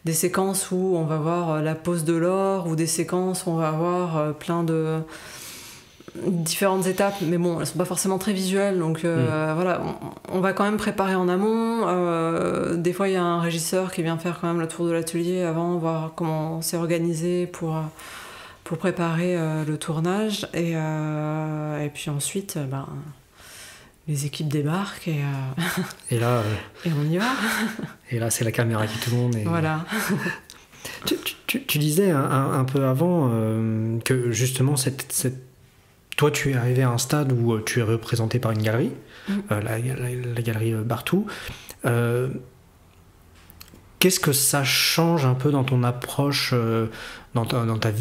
des séquences où on va voir la pose de l'or, ou des séquences où on va voir plein de différentes étapes, mais bon, elles sont pas forcément très visuelles, donc voilà, on va quand même préparer en amont. Des fois, il y a un régisseur qui vient faire quand même le tour de l'atelier avant, voir comment c'est organisé pour préparer le tournage, et puis ensuite, les équipes débarquent et là, et on y va. Et là, c'est la caméra qui tourne. Et... Voilà. tu disais un peu avant que justement, toi, tu es arrivé à un stade où tu es représenté par une galerie, la galerie Barthou. Qu'est-ce que ça change un peu dans ton approche, dans ta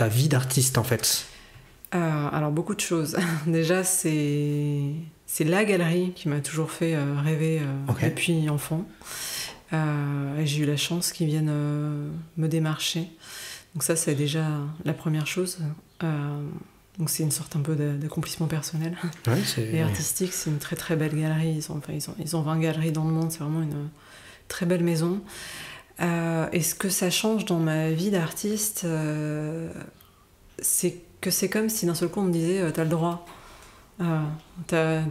vie d'artiste, en fait? Alors beaucoup de choses. Déjà, c'est la galerie qui m'a toujours fait rêver depuis enfant. Et j'ai eu la chance qu'ils viennent me démarcher. Donc ça, c'est déjà la première chose. Donc c'est une sorte un peu d'accomplissement personnel et artistique. C'est une très très belle galerie. Ils ont 20 galeries dans le monde. C'est vraiment une très belle maison. Et ce que ça change dans ma vie d'artiste, c'est que c'est comme si d'un seul coup on me disait t'as le droit. T'as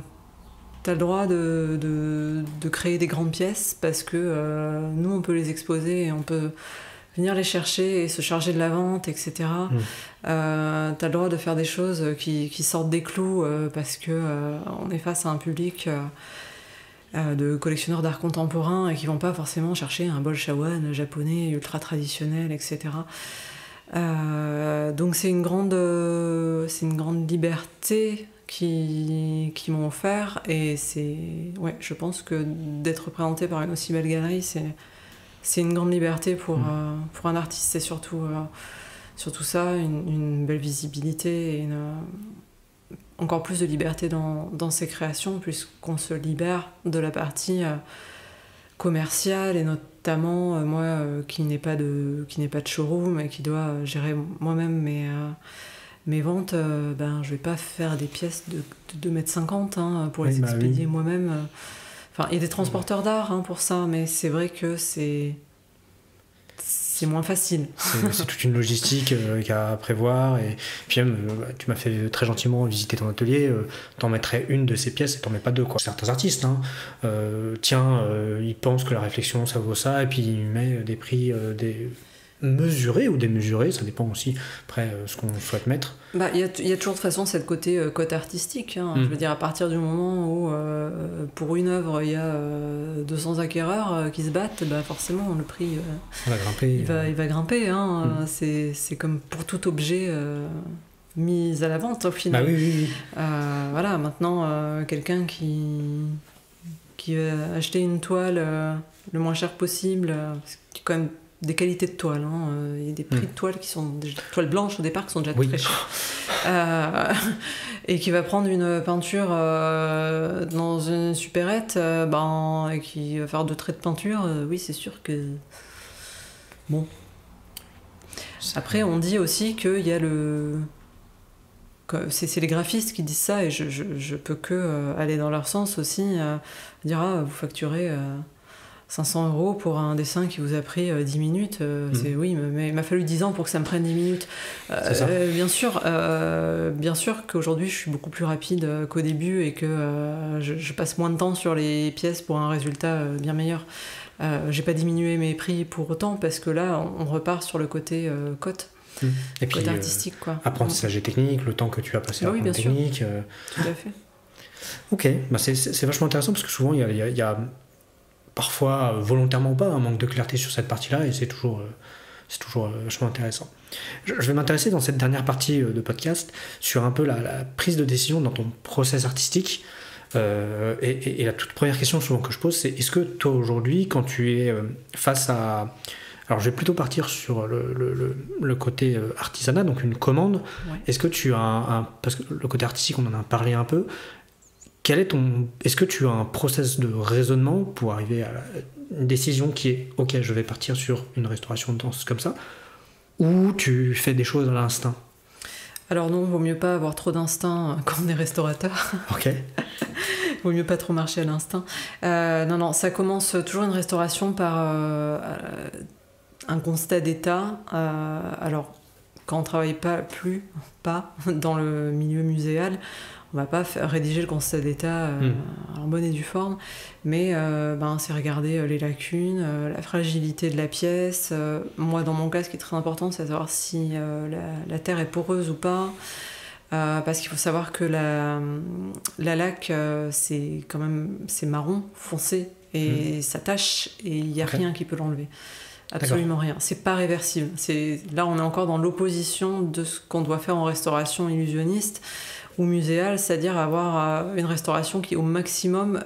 le droit de créer des grandes pièces parce que nous on peut les exposer et on peut venir les chercher et se charger de la vente, etc. T'as le droit de faire des choses qui sortent des clous parce que on est face à un public de collectionneurs d'art contemporain et qui vont pas forcément chercher un bol shawan japonais ultra traditionnel, etc. Donc c'est une grande liberté qui m'ont offert, et je pense que d'être représenté par une aussi belle galerie, c'est une grande liberté pour un artiste. C'est surtout ça, une belle visibilité et encore plus de liberté dans ses créations, puisqu'on se libère de la partie commerciale, et notamment moi qui n'ai pas de showroom et qui dois gérer moi-même mes ventes. Je vais pas faire des pièces de 2,50 m pour les expédier moi-même. Enfin, il y a des transporteurs d'art pour ça, mais c'est vrai que c'est moins facile. C'est toute une logistique qu'à prévoir. Et puis même, tu m'as fait très gentiment visiter ton atelier. T'en mettrais une de ces pièces et t'en mets pas deux, quoi. Certains artistes, ils pensent que la réflexion ça vaut ça, et puis ils mettent des prix mesurés ou démesurés, ça dépend aussi après ce qu'on souhaite mettre. Il y a toujours de toute façon cette côté cote artistique. Je veux dire, à partir du moment où pour une œuvre il y a 200 acquéreurs qui se battent, forcément le prix va grimper, il va grimper. C'est comme pour tout objet mis à la vente au final. Oui. Voilà, maintenant quelqu'un qui qui va acheter une toile le moins cher possible, c'est quand même des qualités de toile. Il y a des prix de toiles qui sont des toiles blanches au départ qui sont déjà très chères. Et qui va prendre une peinture dans une supérette et qui va faire 2 traits de peinture, oui, c'est sûr que... Bon. Après, on dit aussi qu'il y a c'est les graphistes qui disent ça, et je peux que aller dans leur sens aussi, dire vous facturez 500 € pour un dessin qui vous a pris 10 minutes. Oui, mais il m'a fallu 10 ans pour que ça me prenne 10 minutes. Bien sûr qu'aujourd'hui je suis beaucoup plus rapide qu'au début, et que je passe moins de temps sur les pièces pour un résultat bien meilleur. J'ai pas diminué mes prix pour autant, parce que là on repart sur le côté cote. Et puis, côté artistique, quoi. Apprentissage et technique, le temps que tu as passé à apprendre technique. Tout à fait. Ok, c'est vachement intéressant, parce que souvent il y a parfois, volontairement ou pas, un manque de clarté sur cette partie-là, et c'est toujours vachement intéressant. Je vais m'intéresser dans cette dernière partie de podcast sur un peu la prise de décision dans ton process artistique. Et la toute première question souvent que je pose, c'est est-ce que toi aujourd'hui, quand tu es face à... Alors je vais plutôt partir sur le côté artisanat, donc une commande. Est-ce que tu as parce que le côté artistique, on en a parlé un peu. Est-ce que tu as un process de raisonnement pour arriver à une décision qui est ok, je vais partir sur une restauration de danse comme ça, ou tu fais des choses à l'instinct? Alors non, vaut mieux pas avoir trop d'instinct quand on est restaurateur. Ok. Vaut mieux pas trop marcher à l'instinct. Non, ça commence toujours une restauration par un constat d'état. Alors, quand on travaille pas dans le milieu muséal, on va pas rédiger le constat d'état en bonne et due forme, mais c'est regarder les lacunes, la fragilité de la pièce. Moi, dans mon cas, ce qui est très important, c'est de savoir si la terre est poreuse ou pas, parce qu'il faut savoir que la laque, c'est marron foncé, et ça tâche, et il n'y a rien qui peut l'enlever. Absolument rien. C'est pas réversible. Là, on est encore dans l'opposition de ce qu'on doit faire en restauration illusionniste ou muséale, c'est-à-dire avoir une restauration qui, au maximum,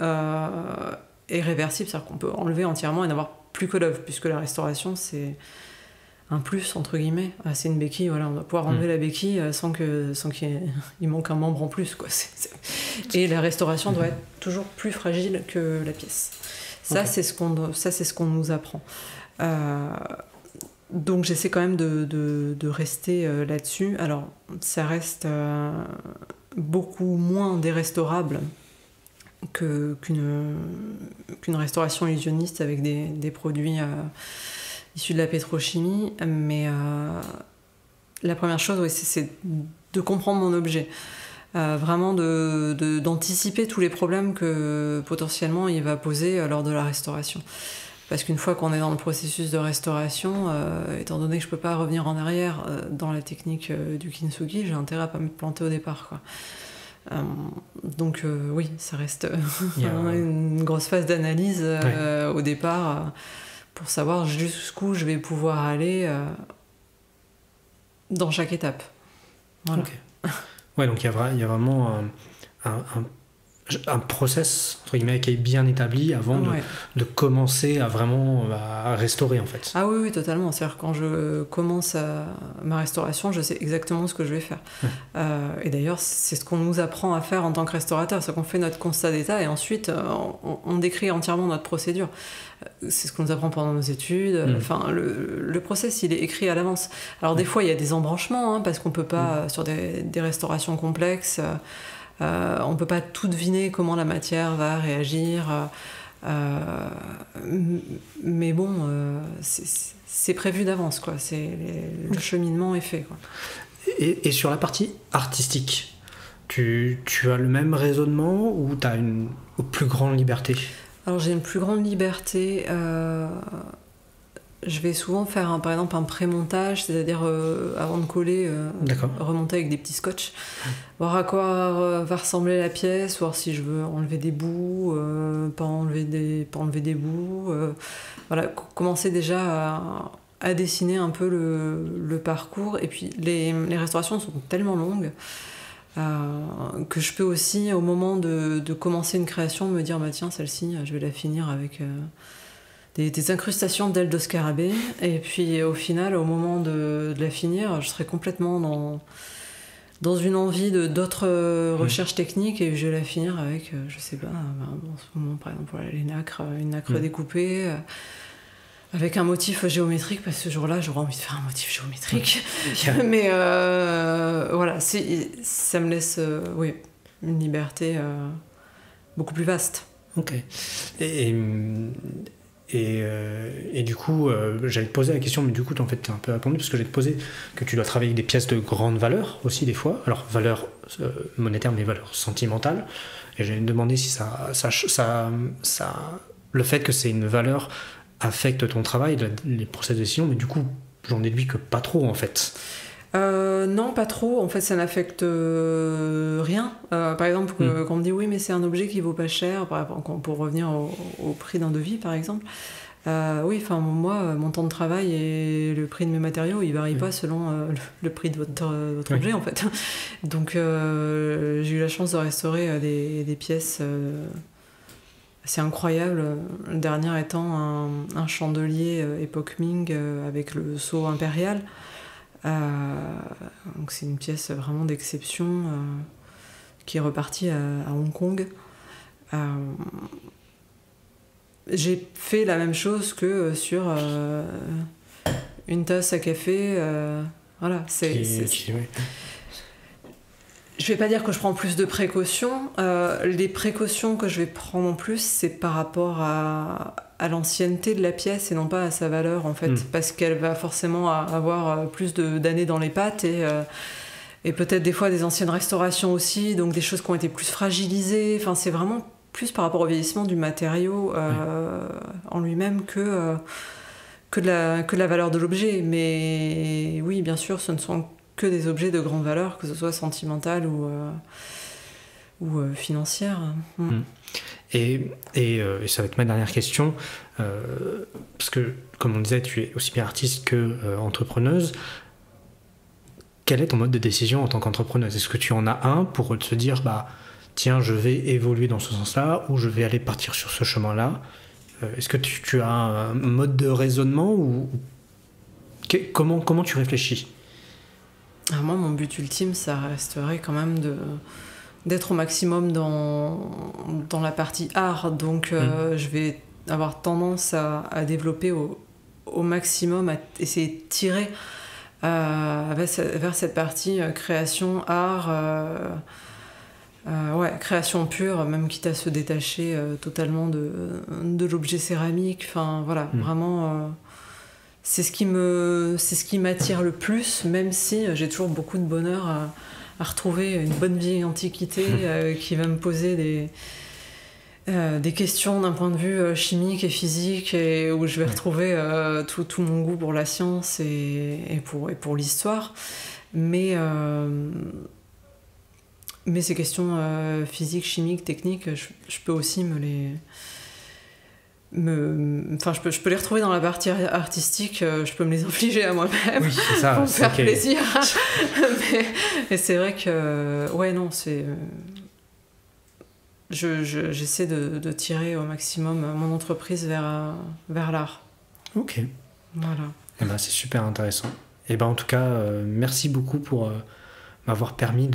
est réversible, c'est-à-dire qu'on peut enlever entièrement et n'avoir plus que l'œuvre, puisque la restauration, c'est un plus, entre guillemets. C'est une béquille, voilà, on doit pouvoir enlever la béquille sans qu'il manque un membre en plus, quoi. Et la restauration doit être toujours plus fragile que la pièce. Ça, c'est ce qu'on nous apprend. Donc j'essaie quand même de rester là-dessus. Alors ça reste beaucoup moins dérestaurable qu'une restauration illusionniste avec des produits issus de la pétrochimie, mais la première chose, c'est de comprendre mon objet. Vraiment d'anticiper tous les problèmes que potentiellement il va poser lors de la restauration. Parce qu'une fois qu'on est dans le processus de restauration, étant donné que je ne peux pas revenir en arrière dans la technique du kintsugi, j'ai intérêt à ne pas me planter au départ, quoi. Donc oui, ça reste une grosse phase d'analyse au départ pour savoir jusqu'où je vais pouvoir aller dans chaque étape. Voilà. Okay. Ouais, donc il y a vraiment un process entre guillemets qui est bien établi avant de commencer à vraiment à restaurer, en fait. Ah oui, totalement. C'est-à-dire quand je commence ma restauration, je sais exactement ce que je vais faire. Et d'ailleurs, c'est ce qu'on nous apprend à faire en tant que restaurateur, c'est qu'on fait notre constat d'état et ensuite on décrit entièrement notre procédure. C'est ce qu'on nous apprend pendant nos études. Enfin, le process, il est écrit à l'avance. Alors des fois, il y a des embranchements, parce qu'on peut pas, sur des restaurations complexes, on ne peut pas tout deviner comment la matière va réagir, mais bon, c'est prévu d'avance, quoi. Le cheminement est fait, quoi. Et sur la partie artistique, tu as le même raisonnement ou tu as une plus grande liberté? Alors j'ai une plus grande liberté. Je vais souvent faire par exemple un pré-montage, c'est-à-dire avant de coller, remonter avec des petits scotch, voir à quoi va ressembler la pièce, voir si je veux enlever des bouts, pas enlever des bouts. Voilà, commencer déjà à dessiner un peu le parcours. Et puis les restaurations sont tellement longues que je peux aussi, au moment de commencer une création, me dire, bah tiens, celle-ci, je vais la finir avec des incrustations d'ailes de scarabée. Et puis au final, au moment de la finir, je serai complètement dans une envie d'autres recherches techniques, et je vais la finir avec, je sais pas, en ce moment, par exemple, voilà, une nacre découpée, avec un motif géométrique, parce que ce jour-là, j'aurais envie de faire un motif géométrique. Mais voilà, ça me laisse une liberté beaucoup plus vaste. Ok. Et du coup, j'allais te poser la question, mais du coup, en fait, tu as un peu répondu, parce que j'allais te poser que tu dois travailler avec des pièces de grande valeur aussi, des fois. Alors, valeur monétaire, mais valeur sentimentale. Et j'allais te demander si le fait que c'est une valeur affecte ton travail, les process de décision, mais du coup, j'en déduis que pas trop, en fait. Non, pas trop. En fait, ça n'affecte rien. Par exemple, quand on me dit oui, mais c'est un objet qui vaut pas cher, pour revenir au prix d'un devis, par exemple. Oui, enfin moi, mon temps de travail et le prix de mes matériaux, ils varient pas selon le prix de votre objet, en fait. Donc, j'ai eu la chance de restaurer des pièces assez incroyables. Le dernier étant un chandelier époque Ming avec le sceau impérial. Donc c'est une pièce vraiment d'exception qui est repartie à Hong Kong. J'ai fait la même chose que sur une tasse à café. Voilà, je vais pas dire que je prends plus de précautions. Les précautions que je vais prendre en plus, c'est par rapport à l'ancienneté de la pièce et non pas à sa valeur, en fait, parce qu'elle va forcément avoir plus d'années dans les pattes, et peut-être des fois des anciennes restaurations aussi, donc des choses qui ont été plus fragilisées. Enfin, c'est vraiment plus par rapport au vieillissement du matériau en lui-même que de la valeur de l'objet. Mais oui, bien sûr, ce ne sont que des objets de grande valeur, que ce soit sentimentale ou financière. Et ça va être ma dernière question, parce que, comme on disait, tu es aussi bien artiste que entrepreneuse. Quel est ton mode de décision en tant qu'entrepreneuse ? Est-ce que tu en as un pour te dire, bah, tiens, je vais évoluer dans ce sens-là, ou je vais aller partir sur ce chemin-là ? Est-ce que tu as un mode de raisonnement, ou comment tu réfléchis ? Alors moi, mon but ultime, ça resterait quand même d'être au maximum dans la partie art. Donc je vais avoir tendance à développer au maximum, à essayer de tirer vers cette partie création, art, création pure, même quitte à se détacher totalement de l'objet céramique. Enfin voilà, vraiment... c'est ce qui m'attire le plus, même si j'ai toujours beaucoup de bonheur à retrouver une bonne vieille antiquité qui va me poser des questions d'un point de vue chimique et physique, et où je vais retrouver tout mon goût pour la science et pour l'histoire. Mais ces questions physiques, chimiques, techniques, je peux aussi je peux les retrouver dans la partie artistique, je peux me les infliger à moi-même pour me faire plaisir. Mais c'est vrai que j'essaie de tirer au maximum mon entreprise vers l'art. Ok. Voilà. Eh ben, c'est super intéressant. Et ben, en tout cas, merci beaucoup pour m'avoir permis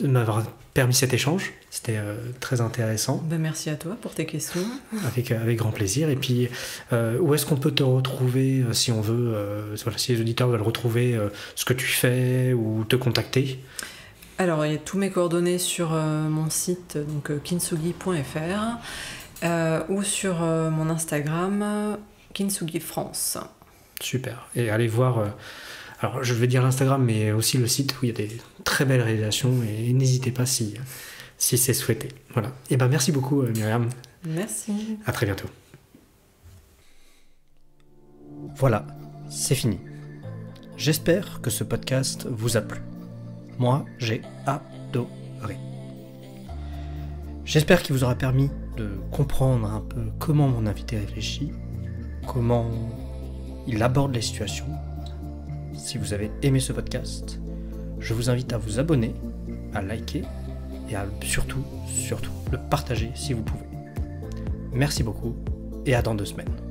m'avoir permis cet échange. C'était très intéressant. Ben, merci à toi pour tes questions. Avec grand plaisir. Et puis, où est-ce qu'on peut te retrouver si on veut, si les auditeurs veulent retrouver ce que tu fais ou te contacter ? Alors, il y a tous mes coordonnées sur mon site, donc kintsugi.fr, ou sur mon Instagram, Kintsugi France. Super. Et allez voir... alors, je vais dire l'Instagram, mais aussi le site où il y a des très belles réalisations, et n'hésitez pas si c'est souhaité. Voilà. Et ben, merci beaucoup, Myriam. Merci. À très bientôt. Voilà, c'est fini. J'espère que ce podcast vous a plu. Moi, j'ai adoré. J'espère qu'il vous aura permis de comprendre un peu comment mon invité réfléchit, comment il aborde les situations. Si vous avez aimé ce podcast, je vous invite à vous abonner à liker et à surtout le partager si vous pouvez. Merci beaucoup et à dans 2 semaines.